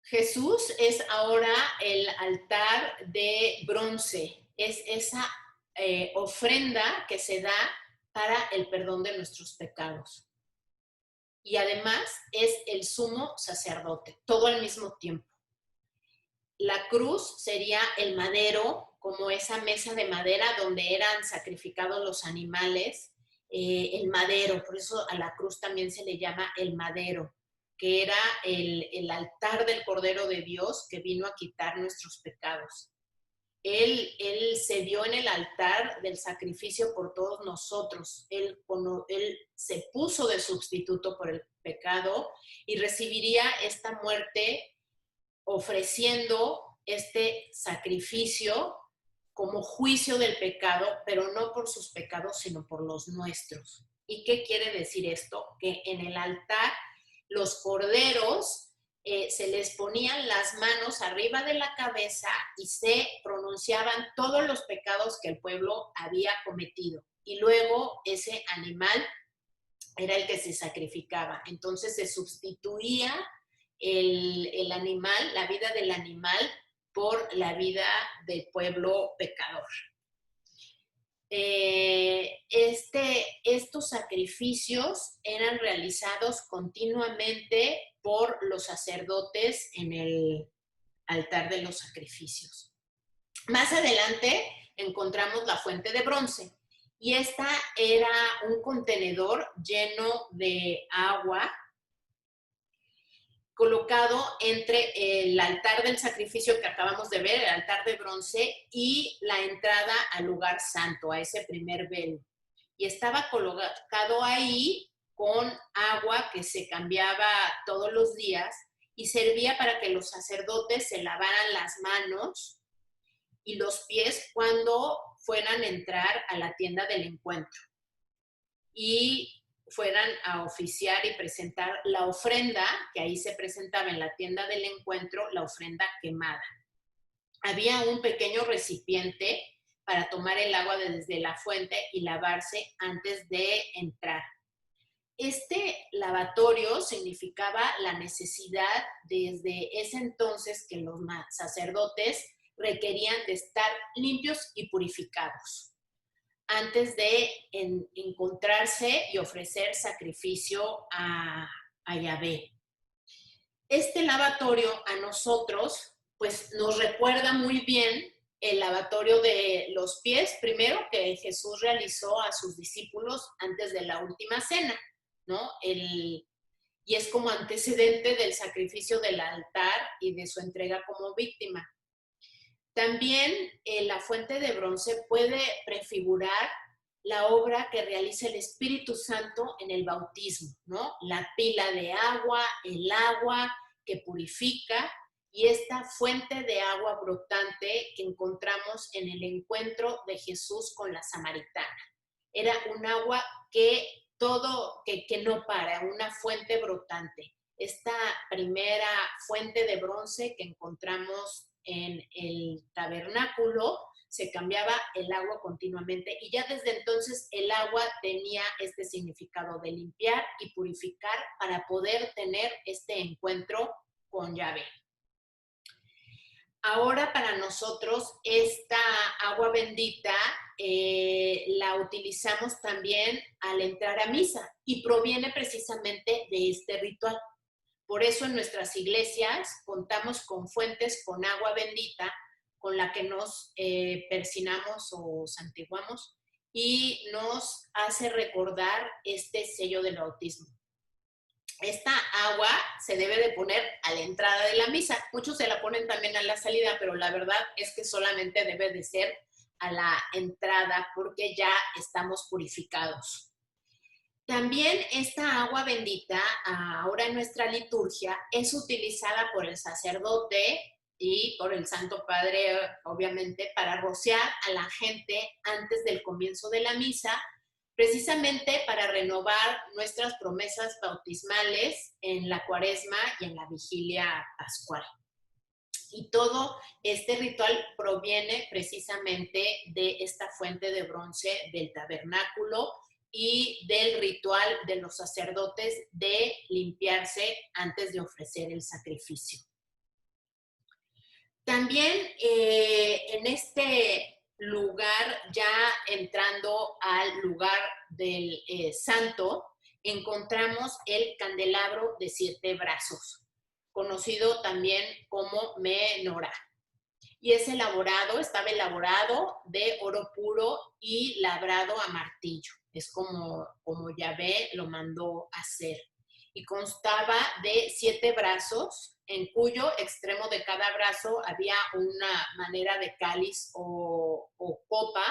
Jesús es ahora el altar de bronce. Es esa ofrenda que se da para el perdón de nuestros pecados. Y además es el sumo sacerdote, todo al mismo tiempo. La cruz sería el madero, como esa mesa de madera donde eran sacrificados los animales, el madero. Por eso a la cruz también se le llama el madero, que era el altar del Cordero de Dios que vino a quitar nuestros pecados. Él se dio en el altar del sacrificio por todos nosotros. Él se puso de sustituto por el pecado y recibiría esta muerte ofreciendo este sacrificio como juicio del pecado, pero no por sus pecados, sino por los nuestros. ¿Y qué quiere decir esto? Que en el altar los corderos se les ponían las manos arriba de la cabeza y se pronunciaban todos los pecados que el pueblo había cometido. Y luego ese animal era el que se sacrificaba. Entonces se sustituía el animal, la vida del animal, por la vida del pueblo pecador. Estos sacrificios eran realizados continuamente por los sacerdotes en el altar de los sacrificios. Más adelante encontramos la fuente de bronce y esta era un contenedor lleno de agua colocado entre el altar del sacrificio que acabamos de ver, el altar de bronce, y la entrada al lugar santo, a ese primer velo. Y estaba colocado ahí con agua que se cambiaba todos los días y servía para que los sacerdotes se lavaran las manos y los pies cuando fueran a entrar a la tienda del encuentro y fueran a oficiar y presentar la ofrenda, que ahí se presentaba en la tienda del encuentro, la ofrenda quemada. Había un pequeño recipiente para tomar el agua desde la fuente y lavarse antes de entrar. Este lavatorio significaba la necesidad desde ese entonces que los sacerdotes requerían de estar limpios y purificados antes de encontrarse y ofrecer sacrificio a Yahvé. Este lavatorio a nosotros, pues nos recuerda muy bien el lavatorio de los pies, primero que Jesús realizó a sus discípulos antes de la última cena, ¿no? Y es como antecedente del sacrificio del altar y de su entrega como víctima. También la fuente de bronce puede prefigurar la obra que realiza el Espíritu Santo en el bautismo, ¿no? La pila de agua, el agua que purifica y esta fuente de agua brotante que encontramos en el encuentro de Jesús con la samaritana. Era un agua que no para, una fuente brotante. Esta primera fuente de bronce que encontramos en el tabernáculo, se cambiaba el agua continuamente y ya desde entonces el agua tenía este significado de limpiar y purificar para poder tener este encuentro con Yahvé. Ahora para nosotros esta agua bendita la utilizamos también al entrar a misa y proviene precisamente de este ritual. Por eso en nuestras iglesias contamos con fuentes con agua bendita con la que nos persinamos o santiguamos y nos hace recordar este sello del bautismo. Esta agua se debe de poner a la entrada de la misa. Muchos se la ponen también a la salida, pero la verdad es que solamente debe de ser a la entrada porque ya estamos purificados. También esta agua bendita, ahora en nuestra liturgia, es utilizada por el sacerdote y por el Santo Padre, obviamente, para rociar a la gente antes del comienzo de la misa, precisamente para renovar nuestras promesas bautismales en la Cuaresma y en la Vigilia Pascual. Y todo este ritual proviene precisamente de esta fuente de bronce del tabernáculo y del ritual de los sacerdotes de limpiarse antes de ofrecer el sacrificio. También en este lugar, ya entrando al lugar del santo, encontramos el candelabro de 7 brazos, conocido también como menorá. Y estaba elaborado de oro puro y labrado a martillo. Es como Yahvé lo mandó hacer. Y constaba de 7 brazos, en cuyo extremo de cada brazo había una manera de cáliz o copa,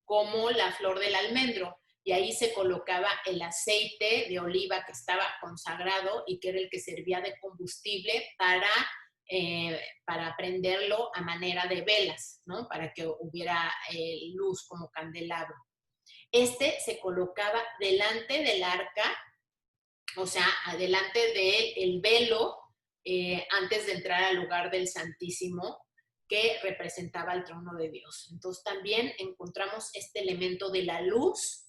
como la flor del almendro. Y ahí se colocaba el aceite de oliva que estaba consagrado y que era el que servía de combustible para prenderlo a manera de velas, ¿no? Para que hubiera luz como candelabro. Este se colocaba delante del arca, o sea, delante del velo antes de entrar al lugar del Santísimo, que representaba el trono de Dios. Entonces también encontramos este elemento de la luz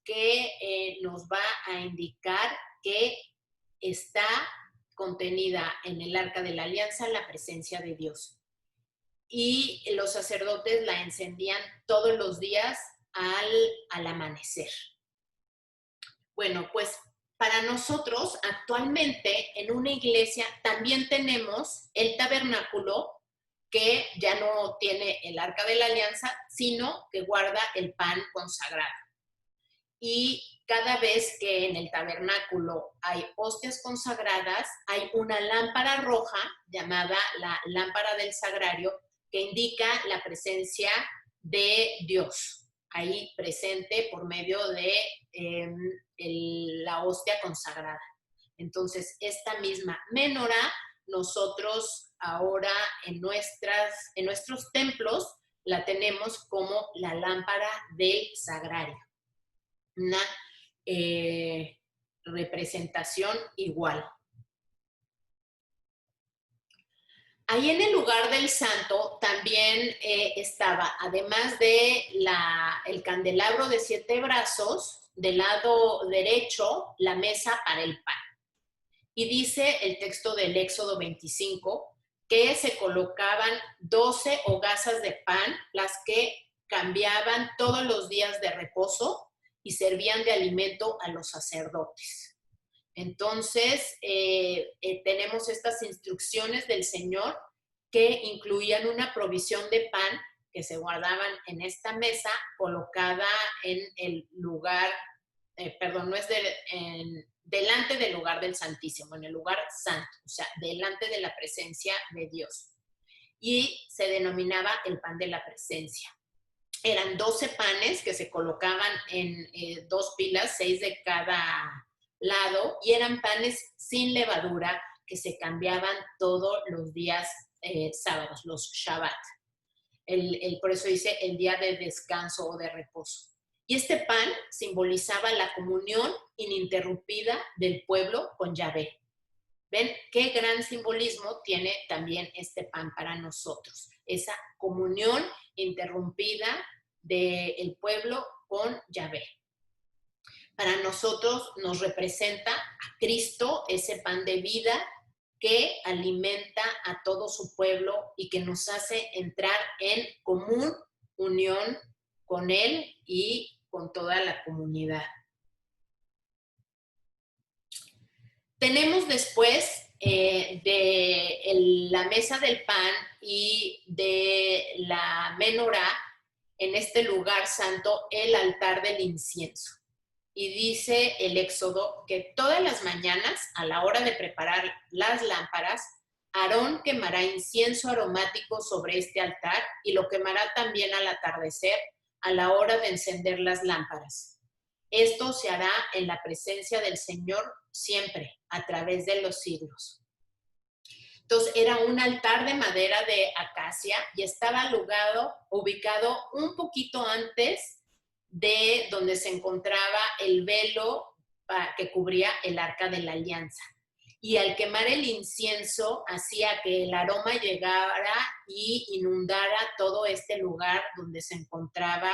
que nos va a indicar que está contenida en el Arca de la Alianza la presencia de Dios. Y los sacerdotes la encendían todos los días al amanecer. Bueno, pues para nosotros actualmente en una iglesia también tenemos el tabernáculo, que ya no tiene el Arca de la Alianza, sino que guarda el pan consagrado. Y cada vez que en el tabernáculo hay hostias consagradas, hay una lámpara roja llamada la lámpara del sagrario, que indica la presencia de Dios, ahí presente por medio de la hostia consagrada. Entonces, esta misma menorá, nosotros ahora en nuestros templos la tenemos como la lámpara del sagrario. Una representación igual. Ahí en el lugar del santo también estaba, además de el candelabro de 7 brazos, del lado derecho, la mesa para el pan. Y dice el texto del Éxodo 25 que se colocaban 12 hogazas de pan, las que cambiaban todos los días de reposo y servían de alimento a los sacerdotes. Entonces, tenemos estas instrucciones del Señor que incluían una provisión de pan que se guardaban en esta mesa colocada en el lugar, no es delante del lugar del Santísimo, en el lugar santo, o sea, delante de la presencia de Dios. Y se denominaba el pan de la presencia. Eran 12 panes que se colocaban en 2 pilas, 6 de cada lado, y eran panes sin levadura que se cambiaban todos los días sábados, los Shabbat. Por eso dice el día de descanso o de reposo. Y este pan simbolizaba la comunión ininterrumpida del pueblo con Yahvé. ¿Ven qué gran simbolismo tiene también este pan para nosotros? Esa comunión interrumpida del pueblo con Yahvé. Para nosotros nos representa a Cristo, ese pan de vida que alimenta a todo su pueblo y que nos hace entrar en común unión con Él y con toda la comunidad. Tenemos después de la mesa del pan y de la menorá, en este lugar santo, el altar del incienso. Y dice el Éxodo que todas las mañanas, a la hora de preparar las lámparas, Aarón quemará incienso aromático sobre este altar y lo quemará también al atardecer, a la hora de encender las lámparas. Esto se hará en la presencia del Señor siempre, a través de los siglos. Entonces, era un altar de madera de acacia y estaba ubicado un poquito antes de donde se encontraba el velo que cubría el Arca de la Alianza. Y al quemar el incienso, hacía que el aroma llegara y inundara todo este lugar donde se encontraba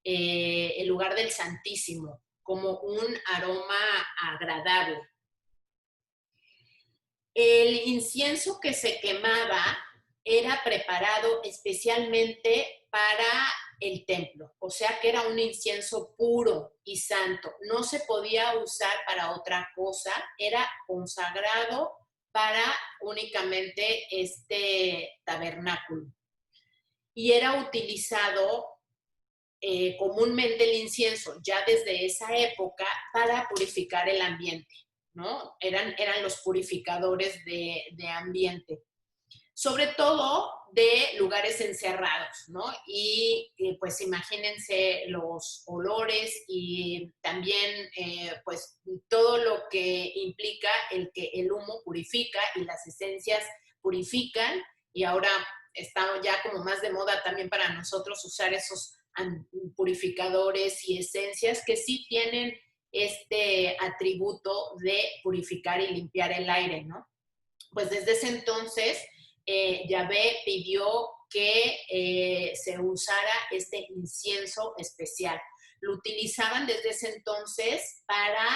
el lugar del Santísimo, como un aroma agradable. El incienso que se quemaba era preparado especialmente para el templo, o sea que era un incienso puro y santo. No se podía usar para otra cosa, era consagrado para únicamente este tabernáculo. Y era utilizado comúnmente el incienso ya desde esa época para purificar el ambiente, ¿no? Eran los purificadores de ambiente. Sobre todo de lugares encerrados, ¿no? Y pues imagínense los olores y también pues todo lo que implica el que el humo purifica y las esencias purifican, y ahora está ya como más de moda también para nosotros usar esos purificadores y esencias que sí tienen este atributo de purificar y limpiar el aire, ¿no? pues desde ese entonces Yahvé pidió que se usara este incienso especial. Lo utilizaban desde ese entonces para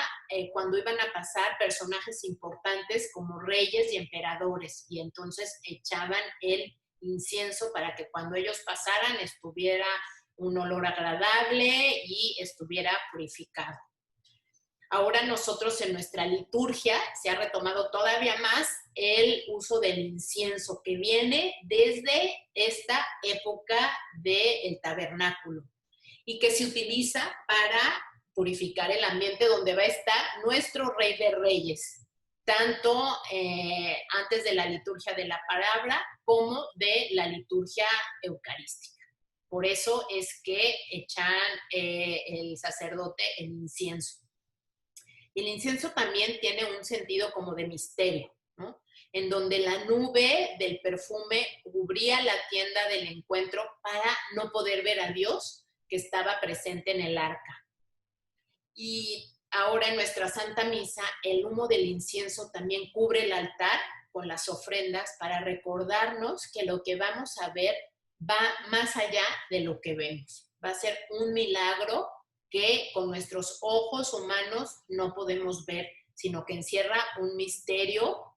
cuando iban a pasar personajes importantes como reyes y emperadores, y entonces echaban el incienso para que cuando ellos pasaran estuviera un olor agradable y estuviera purificado. Ahora nosotros en nuestra liturgia se ha retomado todavía más el uso del incienso que viene desde esta época del tabernáculo y que se utiliza para purificar el ambiente donde va a estar nuestro Rey de Reyes, tanto antes de la liturgia de la palabra como de la liturgia eucarística. Por eso es que echan el sacerdote el incienso. El incienso también tiene un sentido como de misterio, ¿no? En donde la nube del perfume cubría la tienda del encuentro para no poder ver a Dios que estaba presente en el arca. Y ahora en nuestra Santa Misa, el humo del incienso también cubre el altar con las ofrendas para recordarnos que lo que vamos a ver va más allá de lo que vemos. Va a ser un milagro que con nuestros ojos humanos no podemos ver, sino que encierra un misterio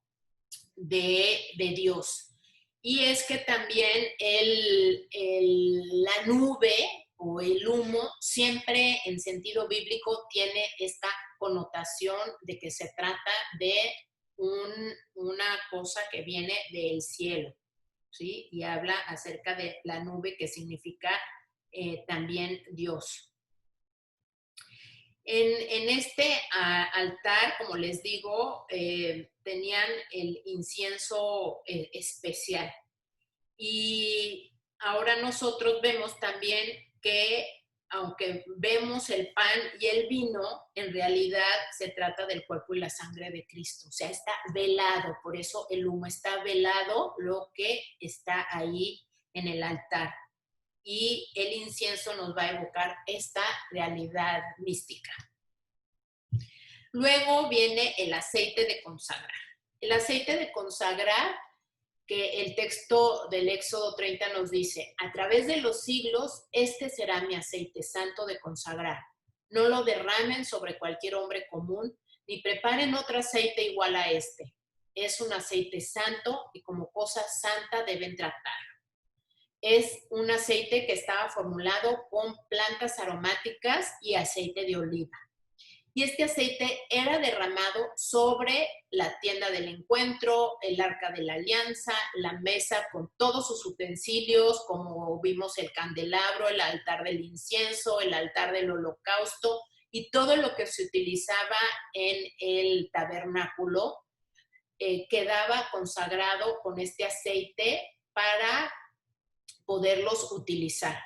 de Dios. Y es que también la nube o el humo siempre en sentido bíblico tiene esta connotación de que se trata de una cosa que viene del cielo, ¿sí? Y habla acerca de la nube, que significa también Dios. En este altar, como les digo, tenían el incienso especial. Y ahora nosotros vemos también que, aunque vemos el pan y el vino, en realidad se trata del cuerpo y la sangre de Cristo. O sea, está velado, por eso el humo está velado, lo que está ahí en el altar. Y el incienso nos va a evocar esta realidad mística. Luego viene el aceite de consagrar. El aceite de consagrar, que el texto del Éxodo 30 nos dice: a través de los siglos, este será mi aceite santo de consagrar. No lo derramen sobre cualquier hombre común, ni preparen otro aceite igual a este. Es un aceite santo y como cosa santa deben tratarlo. Es un aceite que estaba formulado con plantas aromáticas y aceite de oliva. Y este aceite era derramado sobre la tienda del encuentro, el arca de la alianza, la mesa con todos sus utensilios, como vimos el candelabro, el altar del incienso, el altar del holocausto y todo lo que se utilizaba en el tabernáculo quedaba consagrado con este aceite para poderlos utilizar.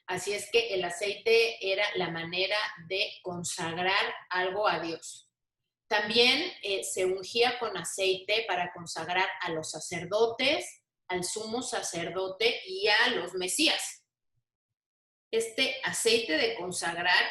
Así es que el aceite era la manera de consagrar algo a Dios. También se ungía con aceite para consagrar a los sacerdotes, al sumo sacerdote y a los mesías. Este aceite de consagrar,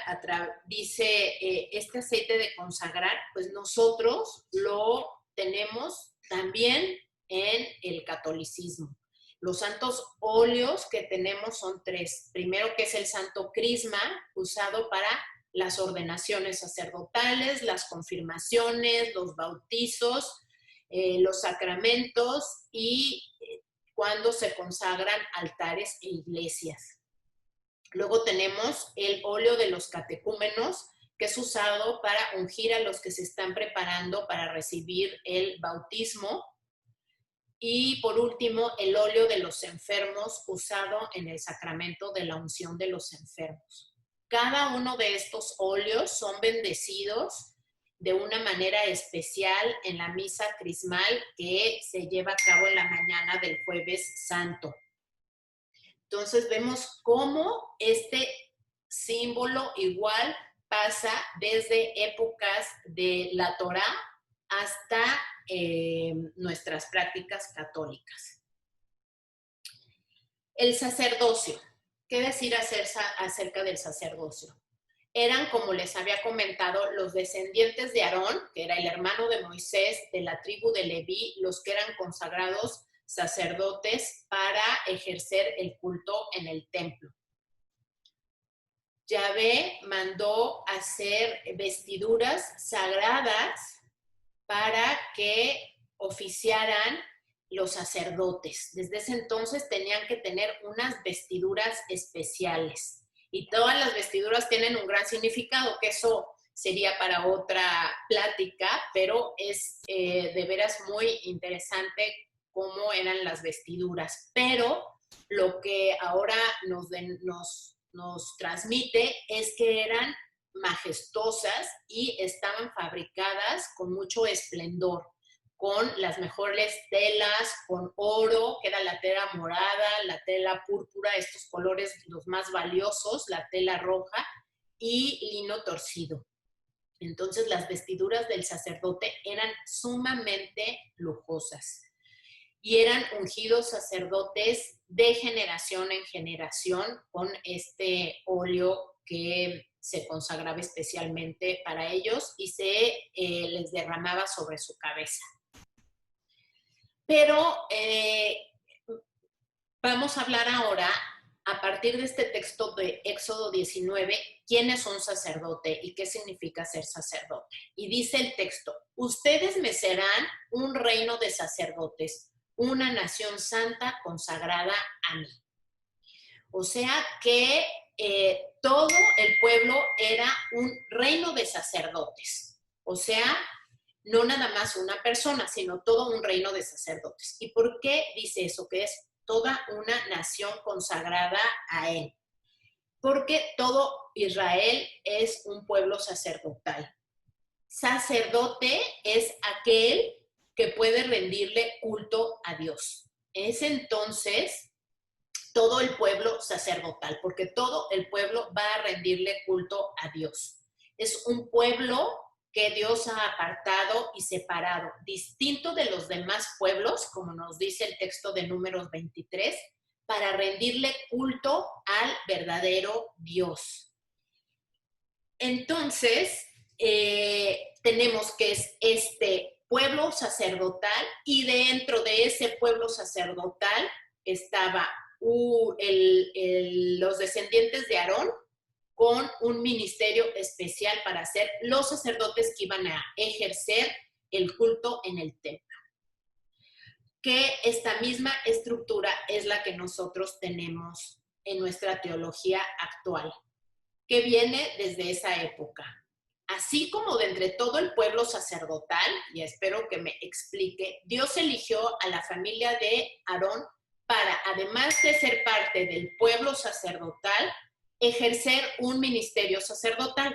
este aceite de consagrar, pues nosotros lo tenemos también en el catolicismo. Los santos óleos que tenemos son 3. Primero, que es el santo crisma, usado para las ordenaciones sacerdotales, las confirmaciones, los bautizos, los sacramentos y cuando se consagran altares e iglesias. Luego tenemos el óleo de los catecúmenos, que es usado para ungir a los que se están preparando para recibir el bautismo. Y por último, el óleo de los enfermos, usado en el sacramento de la unción de los enfermos. Cada uno de estos óleos son bendecidos de una manera especial en la misa crismal que se lleva a cabo en la mañana del Jueves Santo. Entonces vemos cómo este símbolo igual pasa desde épocas de la Torá hasta nuestras prácticas católicas. El sacerdocio. ¿Qué decir acerca del sacerdocio? eran, como les había comentado, los descendientes de Aarón, que era el hermano de Moisés, de la tribu de Leví, los que eran consagrados sacerdotes para ejercer el culto en el templo. Yahvé mandó hacer vestiduras sagradas para que oficiaran los sacerdotes. Desde ese entonces tenían que tener unas vestiduras especiales. Y todas las vestiduras tienen un gran significado, que eso sería para otra plática, pero es de veras muy interesante cómo eran las vestiduras. Pero lo que ahora nos transmite es que eran majestuosas y estaban fabricadas con mucho esplendor, con las mejores telas, con oro, que era la tela morada, la tela púrpura, estos colores los más valiosos, la tela roja y lino torcido. Entonces las vestiduras del sacerdote eran sumamente lujosas y eran ungidos sacerdotes de generación en generación con este óleo que se consagraba especialmente para ellos y se les derramaba sobre su cabeza. Pero vamos a hablar ahora, a partir de este texto de Éxodo 19, quién es un sacerdote y qué significa ser sacerdote. Y dice el texto, ustedes me serán un reino de sacerdotes, una nación santa consagrada a mí. O sea que todo el pueblo era un reino de sacerdotes. O sea, no nada más una persona, sino todo un reino de sacerdotes. ¿Y por qué dice eso? Que es toda una nación consagrada a él. Porque todo Israel es un pueblo sacerdotal. Sacerdote es aquel que puede rendirle culto a Dios. Es entonces todo el pueblo sacerdotal, porque todo el pueblo va a rendirle culto a Dios. Es un pueblo que Dios ha apartado y separado, distinto de los demás pueblos, como nos dice el texto de Números 23, para rendirle culto al verdadero Dios. Entonces, tenemos que es este pueblo sacerdotal y dentro de ese pueblo sacerdotal estaba los descendientes de Aarón con un ministerio especial para ser los sacerdotes que iban a ejercer el culto en el templo. Que esta misma estructura es la que nosotros tenemos en nuestra teología actual, que viene desde esa época. Así como de entre todo el pueblo sacerdotal, y espero que me explique, Dios eligió a la familia de Aarón para, además de ser parte del pueblo sacerdotal, ejercer un ministerio sacerdotal.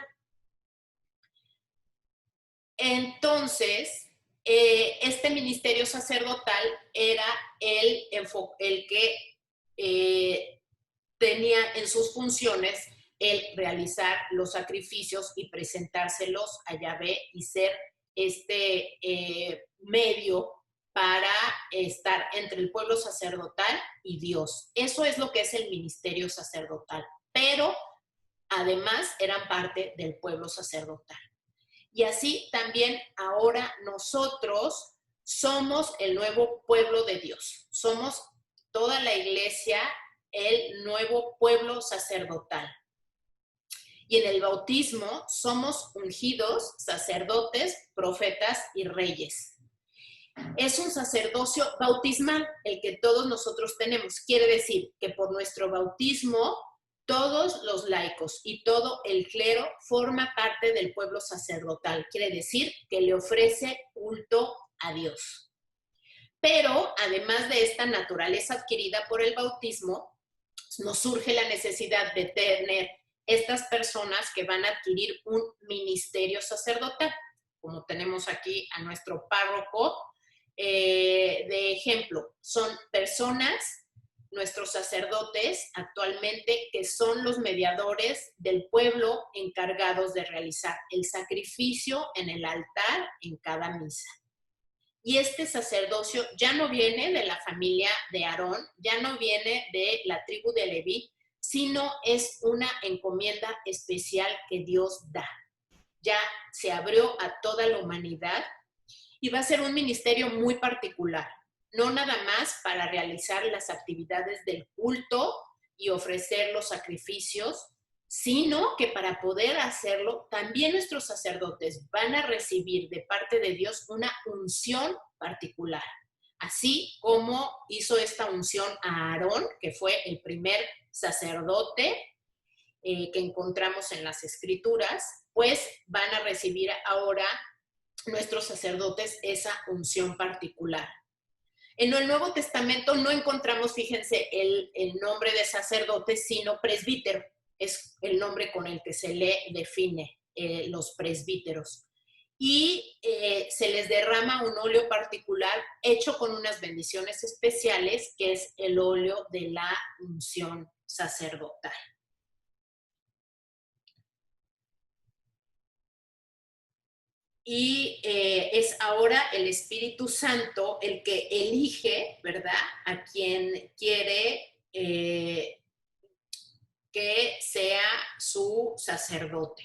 Entonces, este ministerio sacerdotal era el que tenía en sus funciones el realizar los sacrificios y presentárselos a Yahvé y ser este medio para estar entre el pueblo sacerdotal y Dios. Eso es lo que es el ministerio sacerdotal, pero además eran parte del pueblo sacerdotal. Y así también ahora nosotros somos el nuevo pueblo de Dios. Somos toda la iglesia, el nuevo pueblo sacerdotal. Y en el bautismo somos ungidos, sacerdotes, profetas y reyes. Es un sacerdocio bautismal el que todos nosotros tenemos. Quiere decir que por nuestro bautismo todos los laicos y todo el clero forma parte del pueblo sacerdotal. Quiere decir que le ofrece culto a Dios. Pero además de esta naturaleza adquirida por el bautismo, nos surge la necesidad de tener estas personas que van a adquirir un ministerio sacerdotal, como tenemos aquí a nuestro párroco de ejemplo. Son personas, nuestros sacerdotes actualmente, que son los mediadores del pueblo encargados de realizar el sacrificio en el altar en cada misa. Y este sacerdocio ya no viene de la familia de Aarón, ya no viene de la tribu de Leví, sino es una encomienda especial que Dios da. Ya se abrió a toda la humanidad y va a ser un ministerio muy particular, no nada más para realizar las actividades del culto y ofrecer los sacrificios, sino que para poder hacerlo, también nuestros sacerdotes van a recibir de parte de Dios una unción particular. Así como hizo esta unción a Aarón, que fue el primer sacerdote que encontramos en las Escrituras, pues van a recibir ahora nuestros sacerdotes esa unción particular. En el Nuevo Testamento no encontramos, fíjense, el nombre de sacerdote, sino presbítero. Es el nombre con el que se le define los presbíteros. Y se les derrama un óleo particular hecho con unas bendiciones especiales, que es el óleo de la unción sacerdotal. Y es ahora el Espíritu Santo el que elige, ¿verdad?, a quien quiere que sea su sacerdote.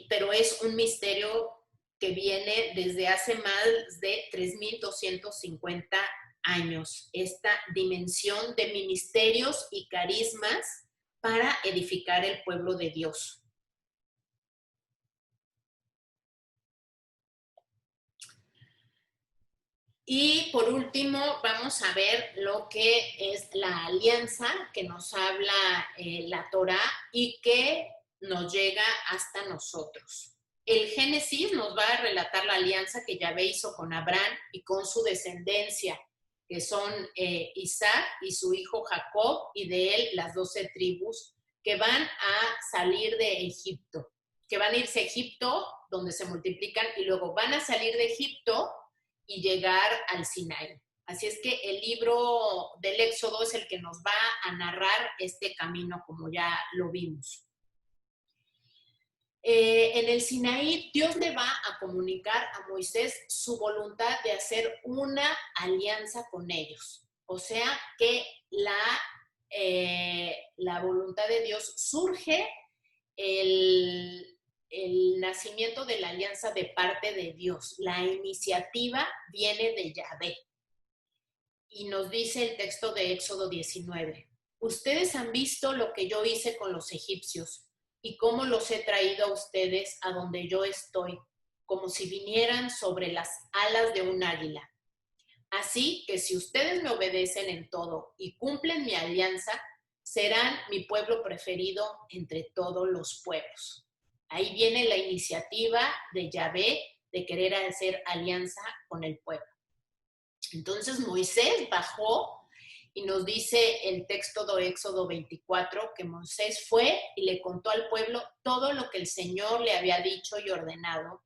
Pero es un misterio que viene desde hace más de 3,250 años, esta dimensión de ministerios y carismas para edificar el pueblo de Dios. Y por último, vamos a ver lo que es la alianza que nos habla la Torá y que nos llega hasta nosotros. El Génesis nos va a relatar la alianza que Yahvé hizo con Abraham y con su descendencia, que son Isaac y su hijo Jacob, y de él las 12 tribus que van a salir de Egipto, que van a irse a Egipto, donde se multiplican, y luego van a salir de Egipto y llegar al Sinaí. Así es que el libro del Éxodo es el que nos va a narrar este camino, como ya lo vimos. En el Sinaí, Dios le va a comunicar a Moisés su voluntad de hacer una alianza con ellos. O sea que la voluntad de Dios surge el nacimiento de la alianza de parte de Dios. La iniciativa viene de Yahvé. Y nos dice el texto de Éxodo 19. Ustedes han visto lo que yo hice con los egipcios y cómo los he traído a ustedes a donde yo estoy, como si vinieran sobre las alas de un águila. Así que si ustedes me obedecen en todo y cumplen mi alianza, serán mi pueblo preferido entre todos los pueblos. Ahí viene la iniciativa de Yahvé de querer hacer alianza con el pueblo. Entonces Moisés bajó y nos dice el texto de Éxodo 24 que Moisés fue y le contó al pueblo todo lo que el Señor le había dicho y ordenado.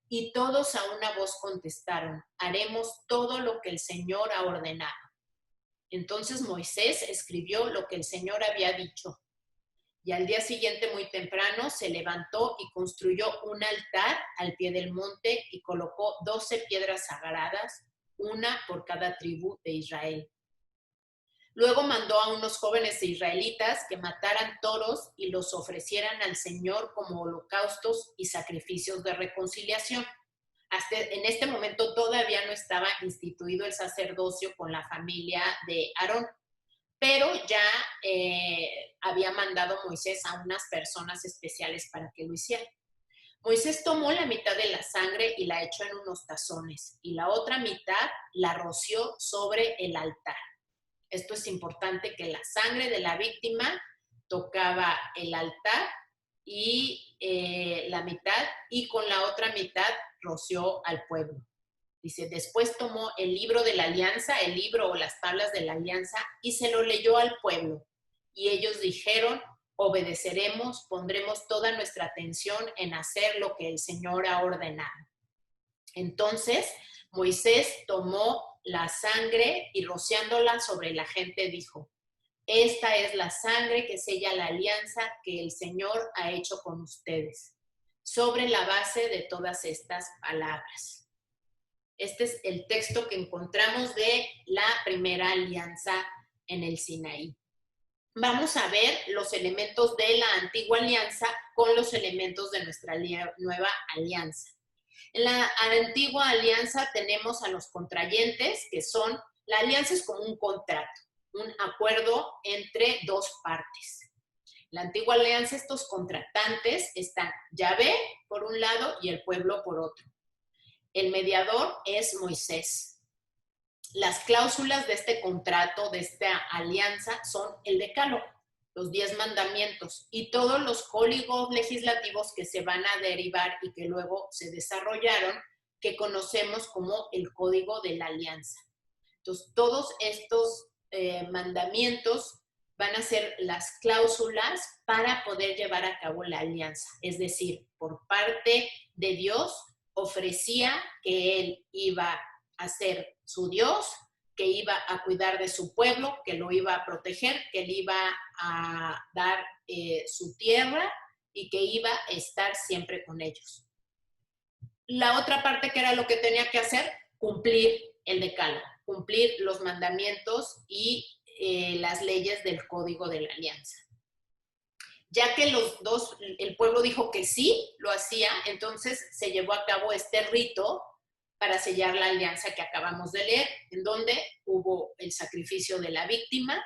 Y todos a una voz contestaron, haremos todo lo que el Señor ha ordenado. Entonces Moisés escribió lo que el Señor había dicho. Y al día siguiente, muy temprano, se levantó y construyó un altar al pie del monte y colocó 12 piedras sagradas, una por cada tribu de Israel. Luego mandó a unos jóvenes israelitas que mataran toros y los ofrecieran al Señor como holocaustos y sacrificios de reconciliación. Hasta en este momento todavía no estaba instituido el sacerdocio con la familia de Aarón, pero ya había mandado Moisés a unas personas especiales para que lo hicieran. Moisés tomó la mitad de la sangre y la echó en unos tazones, y la otra mitad la roció sobre el altar. Esto es importante, que la sangre de la víctima tocaba el altar y la mitad, y con la otra mitad roció al pueblo. Dice, después tomó el libro de la alianza, el libro o las tablas de la alianza, y se lo leyó al pueblo. Y ellos dijeron, obedeceremos, pondremos toda nuestra atención en hacer lo que el Señor ha ordenado. Entonces Moisés tomó la sangre y rociándola sobre la gente dijo, esta es la sangre que sella la alianza que el Señor ha hecho con ustedes, sobre la base de todas estas palabras. Este es el texto que encontramos de la primera alianza en el Sinaí. vamos a ver los elementos de la antigua alianza con los elementos de nuestra nueva alianza. En la antigua alianza tenemos a los contrayentes, que son, la alianza es como un contrato, un acuerdo entre dos partes. En la antigua alianza, estos contratantes están Yahvé por un lado y el pueblo por otro. El mediador es Moisés. Las cláusulas de este contrato, de esta alianza, son el decálogo, los 10 mandamientos y todos los códigos legislativos que se van a derivar y que luego se desarrollaron, que conocemos como el Código de la Alianza. Entonces, todos estos mandamientos van a ser las cláusulas para poder llevar a cabo la alianza. Es decir, por parte de Dios ofrecía que Él iba a ser su Dios, que iba a cuidar de su pueblo, que lo iba a proteger, que le iba a dar su tierra y que iba a estar siempre con ellos. La otra parte, que era lo que tenía que hacer, cumplir el decálogo, cumplir los mandamientos y las leyes del Código de la Alianza. Ya que el pueblo dijo que sí, lo hacía, entonces se llevó a cabo este rito para sellar la alianza que acabamos de leer, en donde hubo el sacrificio de la víctima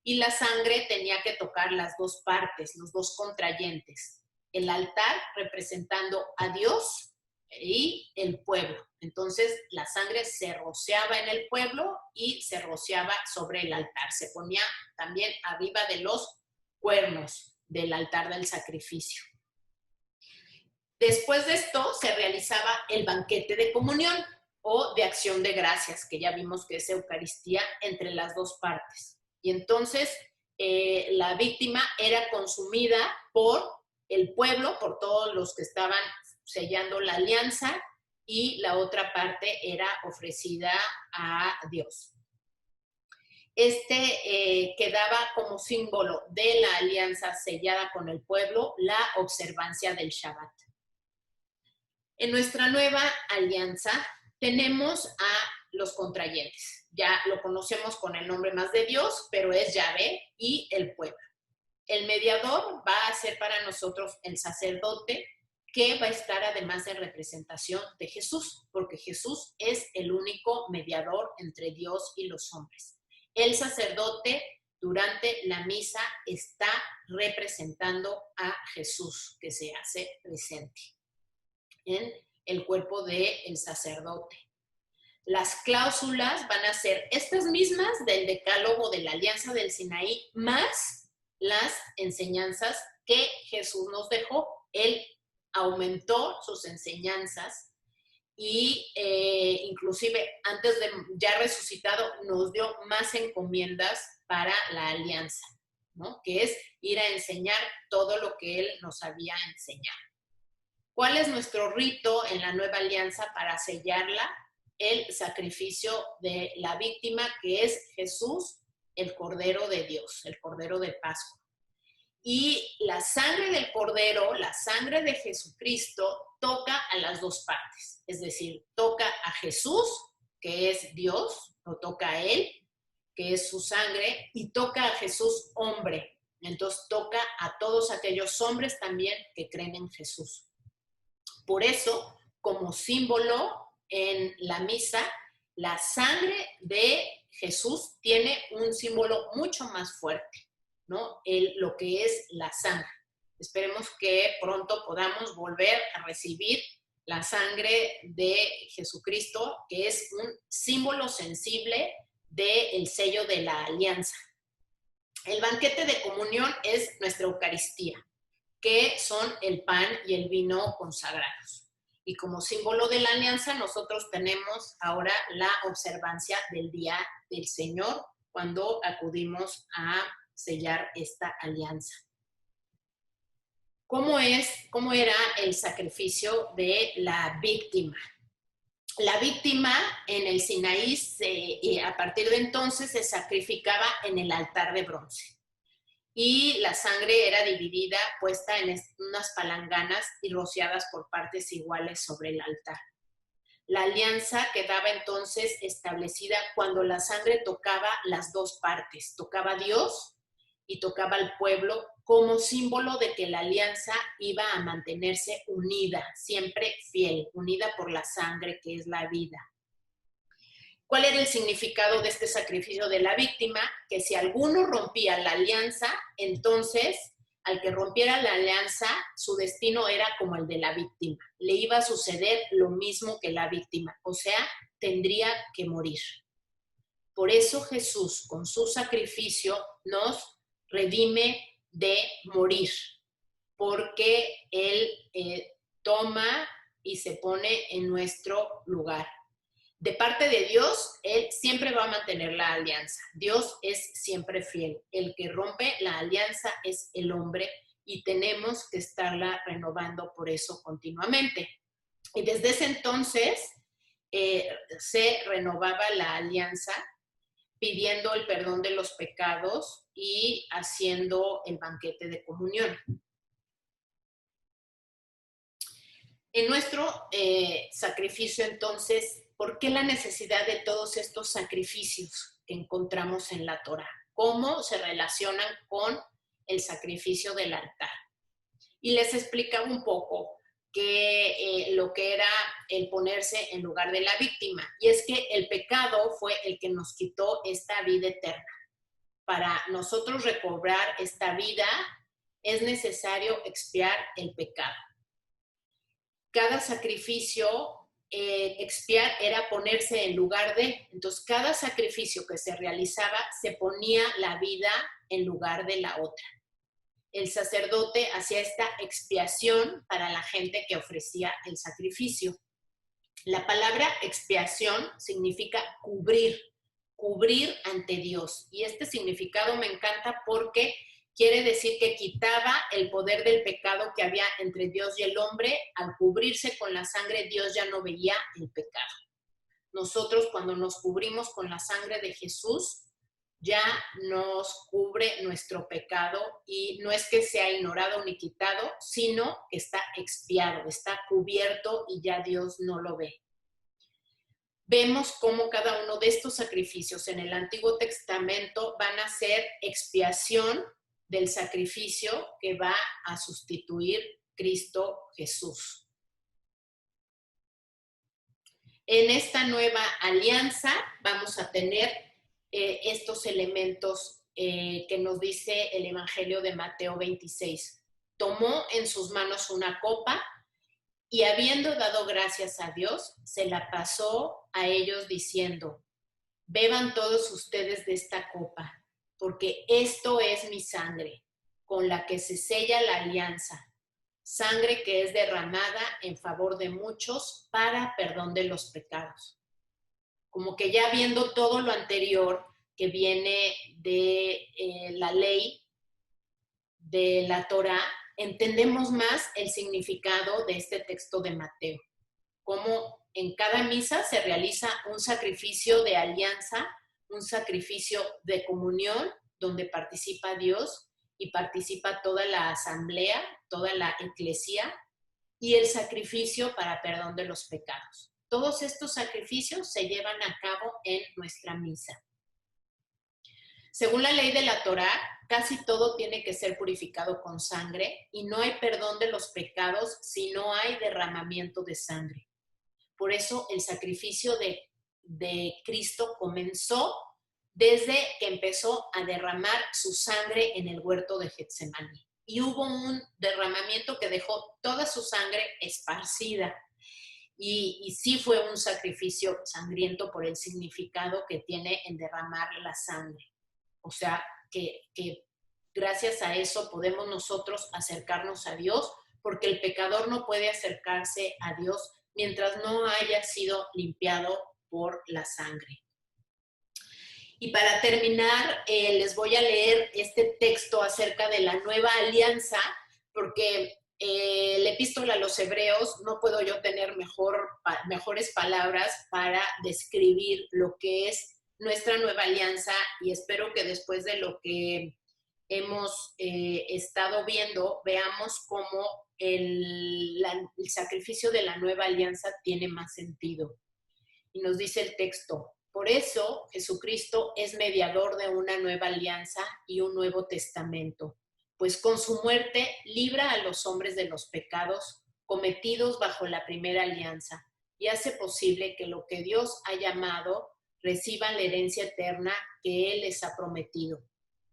y la sangre tenía que tocar las dos partes, los dos contrayentes. El altar representando a Dios y el pueblo. Entonces la sangre se rociaba en el pueblo y se rociaba sobre el altar. Se ponía también arriba de los cuernos del altar del sacrificio. Después de esto se realizaba el banquete de comunión o de acción de gracias, que ya vimos que es Eucaristía entre las dos partes. Y entonces la víctima era consumida por el pueblo, por todos los que estaban sellando la alianza, y la otra parte era ofrecida a Dios. Quedaba como símbolo de la alianza sellada con el pueblo la observancia del Shabbat. En nuestra nueva alianza tenemos a los contrayentes. Ya lo conocemos con el nombre más de Dios, pero es Yahvé y el pueblo. El mediador va a ser para nosotros el sacerdote, que va a estar además en representación de Jesús, porque Jesús es el único mediador entre Dios y los hombres. El sacerdote durante la misa está representando a Jesús, que se hace presente en el cuerpo del sacerdote. Las cláusulas van a ser estas mismas del decálogo de la Alianza del Sinaí, más las enseñanzas que Jesús nos dejó. Él aumentó sus enseñanzas y inclusive antes de ya resucitado nos dio más encomiendas para la alianza, ¿no? Que es ir a enseñar todo lo que Él nos había enseñado. ¿Cuál es nuestro rito en la nueva alianza para sellarla? El sacrificio de la víctima, que es Jesús, el Cordero de Dios, el Cordero de Pascua. Y la sangre del Cordero, la sangre de Jesucristo, toca a las dos partes. Es decir, toca a Jesús, que es Dios, lo toca a Él, que es su sangre, y toca a Jesús hombre. Entonces toca a todos aquellos hombres también que creen en Jesús. Por eso, como símbolo en la misa, la sangre de Jesús tiene un símbolo mucho más fuerte, ¿no? Lo que es la sangre. Esperemos que pronto podamos volver a recibir la sangre de Jesucristo, que es un símbolo sensible del sello de la alianza. El banquete de comunión es nuestra Eucaristía, que son el pan y el vino consagrados. Y como símbolo de la alianza, nosotros tenemos ahora la observancia del Día del Señor, cuando acudimos a sellar esta alianza. ¿Cómo era el sacrificio de la víctima? La víctima en el Sinaí, a partir de entonces, se sacrificaba en el altar de bronce. Y la sangre era dividida, puesta en unas palanganas y rociadas por partes iguales sobre el altar. La alianza quedaba entonces establecida cuando la sangre tocaba las dos partes, tocaba a Dios y tocaba al pueblo como símbolo de que la alianza iba a mantenerse unida, siempre fiel, unida por la sangre que es la vida. ¿Cuál era el significado de este sacrificio de la víctima? Que si alguno rompía la alianza, entonces al que rompiera la alianza, su destino era como el de la víctima. Le iba a suceder lo mismo que la víctima, o sea, tendría que morir. Por eso Jesús, con su sacrificio, nos redime de morir, porque Él toma y se pone en nuestro lugar. De parte de Dios, Él siempre va a mantener la alianza. Dios es siempre fiel. El que rompe la alianza es el hombre y tenemos que estarla renovando por eso continuamente. Y desde ese entonces se renovaba la alianza pidiendo el perdón de los pecados y haciendo el banquete de comunión. En nuestro sacrificio, entonces, ¿por qué la necesidad de todos estos sacrificios que encontramos en la Torá? ¿Cómo se relacionan con el sacrificio del altar? Y les explicaba un poco lo que era el ponerse en lugar de la víctima. Y es que el pecado fue el que nos quitó esta vida eterna. Para nosotros recobrar esta vida es necesario expiar el pecado. Cada sacrificio, expiar era ponerse en lugar de. Entonces, cada sacrificio que se realizaba se ponía la vida en lugar de la otra. El sacerdote hacía esta expiación para la gente que ofrecía el sacrificio. La palabra expiación significa cubrir ante Dios. Y este significado me encanta porque quiere decir que quitaba el poder del pecado que había entre Dios y el hombre. Al cubrirse con la sangre, Dios ya no veía el pecado. Nosotros, cuando nos cubrimos con la sangre de Jesús, ya nos cubre nuestro pecado y no es que sea ignorado ni quitado, sino que está expiado, está cubierto y ya Dios no lo ve. Vemos cómo cada uno de estos sacrificios en el Antiguo Testamento van a ser expiación del sacrificio que va a sustituir Cristo Jesús. En esta nueva alianza vamos a tener estos elementos que nos dice el Evangelio de Mateo 26. Tomó en sus manos una copa y habiendo dado gracias a Dios, se la pasó a ellos diciendo, beban todos ustedes de esta copa, porque esto es mi sangre, con la que se sella la alianza, sangre que es derramada en favor de muchos para perdón de los pecados. Como que ya viendo todo lo anterior que viene de la ley, de la Torá, entendemos más el significado de este texto de Mateo. Cómo en cada misa se realiza un sacrificio de alianza, un sacrificio de comunión, donde participa Dios y participa toda la asamblea, toda la eclesía, y el sacrificio para perdón de los pecados. Todos estos sacrificios se llevan a cabo en nuestra misa. Según la ley de la Torá, casi todo tiene que ser purificado con sangre y no hay perdón de los pecados si no hay derramamiento de sangre. Por eso el sacrificio de Cristo comenzó desde que empezó a derramar su sangre en el huerto de Getsemaní. Y hubo un derramamiento que dejó toda su sangre esparcida. Y sí fue un sacrificio sangriento por el significado que tiene en derramar la sangre. O sea, que gracias a eso podemos nosotros acercarnos a Dios, porque el pecador no puede acercarse a Dios mientras no haya sido limpiado por la sangre. Y para terminar, les voy a leer este texto acerca de la nueva alianza, porque la epístola a los Hebreos, no puedo yo tener mejores palabras para describir lo que es nuestra nueva alianza, y espero que después de lo que hemos estado viendo, veamos cómo el sacrificio de la nueva alianza tiene más sentido. Y nos dice el texto, Por eso Jesucristo es mediador de una nueva alianza y un nuevo testamento, pues con su muerte libra a los hombres de los pecados cometidos bajo la primera alianza y hace posible que lo que Dios ha llamado reciban la herencia eterna que Él les ha prometido.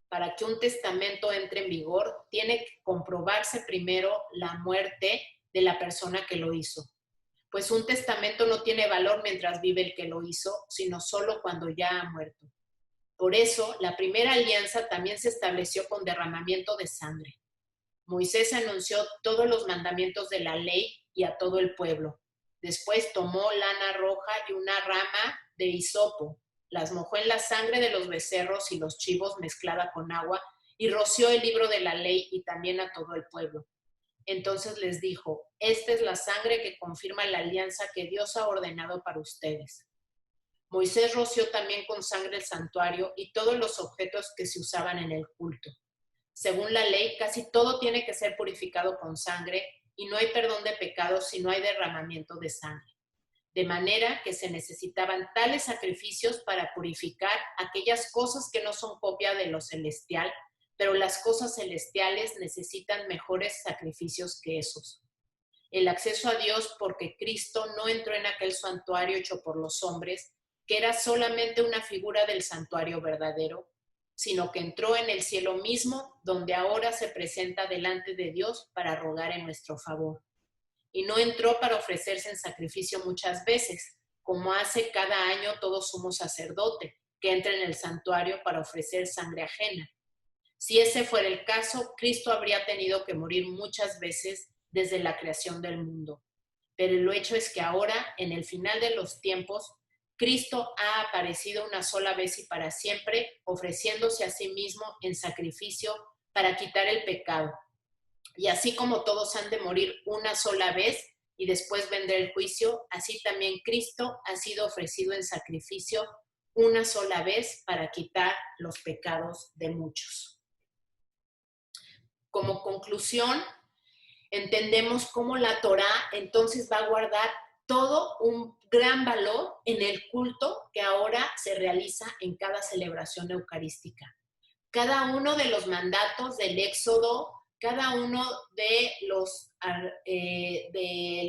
Para que un testamento entre en vigor, tiene que comprobarse primero la muerte de la persona que lo hizo. Pues un testamento no tiene valor mientras vive el que lo hizo, sino solo cuando ya ha muerto. Por eso, la primera alianza también se estableció con derramamiento de sangre. Moisés anunció todos los mandamientos de la ley y a todo el pueblo. Después tomó lana roja y una rama de hisopo, las mojó en la sangre de los becerros y los chivos mezclada con agua y roció el libro de la ley y también a todo el pueblo. Entonces les dijo, esta es la sangre que confirma la alianza que Dios ha ordenado para ustedes. Moisés roció también con sangre el santuario y todos los objetos que se usaban en el culto. Según la ley, casi todo tiene que ser purificado con sangre y no hay perdón de pecados si no hay derramamiento de sangre. De manera que se necesitaban tales sacrificios para purificar aquellas cosas que no son copia de lo celestial, pero las cosas celestiales necesitan mejores sacrificios que esos. El acceso a Dios porque Cristo no entró en aquel santuario hecho por los hombres, que era solamente una figura del santuario verdadero, sino que entró en el cielo mismo, donde ahora se presenta delante de Dios para rogar en nuestro favor. Y no entró para ofrecerse en sacrificio muchas veces, como hace cada año todo sumo sacerdote, que entra en el santuario para ofrecer sangre ajena. Si ese fuera el caso, Cristo habría tenido que morir muchas veces desde la creación del mundo. Pero el hecho es que ahora, en el final de los tiempos, Cristo ha aparecido una sola vez y para siempre, ofreciéndose a sí mismo en sacrificio para quitar el pecado. Y así como todos han de morir una sola vez y después vendrá el juicio, así también Cristo ha sido ofrecido en sacrificio una sola vez para quitar los pecados de muchos. Como conclusión, entendemos cómo la Torá entonces va a guardar todo un gran valor en el culto que ahora se realiza en cada celebración eucarística. Cada uno de los mandatos del Éxodo, cada uno de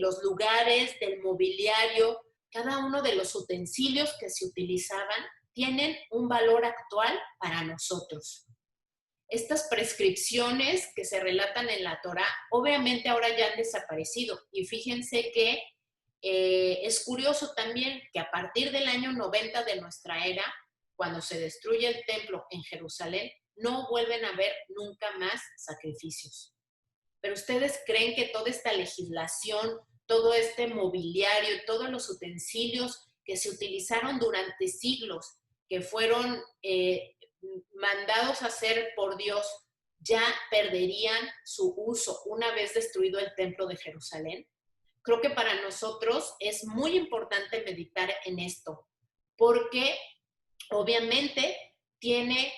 los lugares, del mobiliario, cada uno de los utensilios que se utilizaban, tienen un valor actual para nosotros. Estas prescripciones que se relatan en la Torá, obviamente ahora ya han desaparecido. Y fíjense que es curioso también que a partir del año 90 de nuestra era, cuando se destruye el templo en Jerusalén, no vuelven a haber nunca más sacrificios. Pero ustedes creen que toda esta legislación, todo este mobiliario, todos los utensilios que se utilizaron durante siglos, que fueron mandados a hacer por Dios, ya perderían su uso una vez destruido el templo de Jerusalén? Creo que para nosotros es muy importante meditar en esto, porque obviamente tiene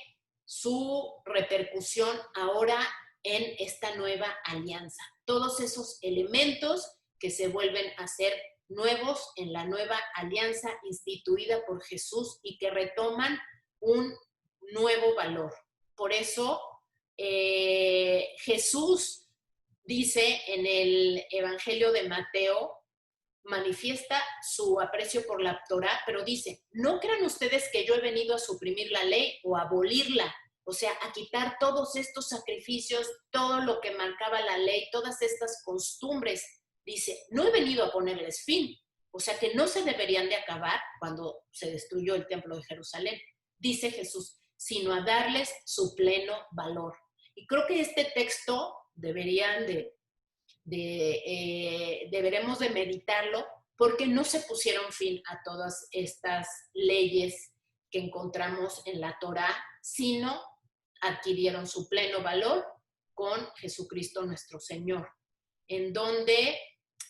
su repercusión ahora en esta nueva alianza. Todos esos elementos que se vuelven a ser nuevos en la nueva alianza instituida por Jesús y que retoman un nuevo valor. Por eso Jesús dice en el Evangelio de Mateo, manifiesta su aprecio por la Torá, pero dice, no crean ustedes que yo he venido a suprimir la ley o a abolirla, o sea, a quitar todos estos sacrificios, todo lo que marcaba la ley, todas estas costumbres. Dice, no he venido a ponerles fin, o sea que no se deberían de acabar cuando se destruyó el templo de Jerusalén, dice Jesús, sino a darles su pleno valor. Y creo que este texto deberemos de meditarlo porque no se pusieron fin a todas estas leyes que encontramos en la Torá, sino adquirieron su pleno valor con Jesucristo nuestro Señor, en donde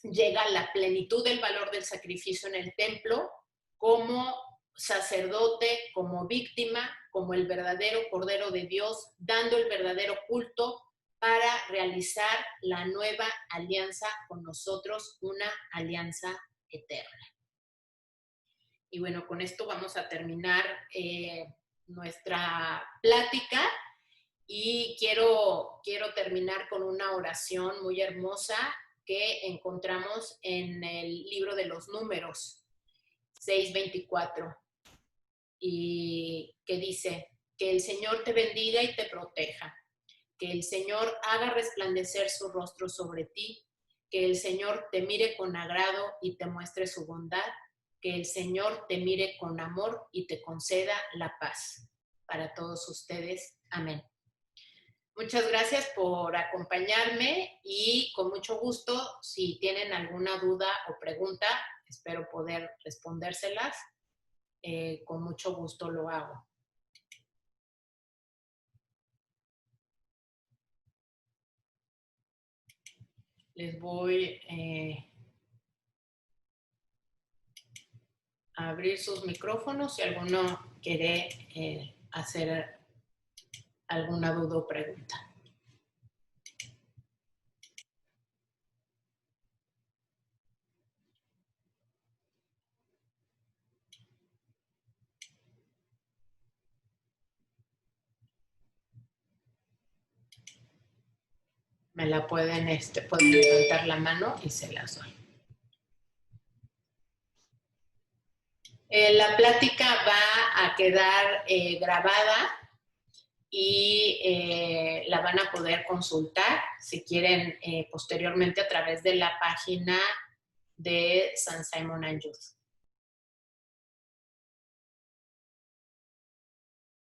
llega la plenitud del valor del sacrificio en el templo como sacerdote, como víctima, como el verdadero Cordero de Dios, dando el verdadero culto para realizar la nueva alianza con nosotros, una alianza eterna. Y bueno, con esto vamos a terminar nuestra plática y quiero terminar con una oración muy hermosa que encontramos en el libro de los Números 6:24 y que dice: que el Señor te bendiga y te proteja, que el Señor haga resplandecer su rostro sobre ti, que el Señor te mire con agrado y te muestre su bondad, que el Señor te mire con amor y te conceda la paz. Para todos ustedes, amén. Muchas gracias por acompañarme y con mucho gusto, si tienen alguna duda o pregunta, espero poder respondérselas. Con mucho gusto lo hago. Les voy a abrir sus micrófonos si alguno quiere hacer alguna duda o pregunta. Me la pueden levantar la mano y se las doy. La plática va a quedar grabada y la van a poder consultar si quieren posteriormente a través de la página de San Simon and Youth.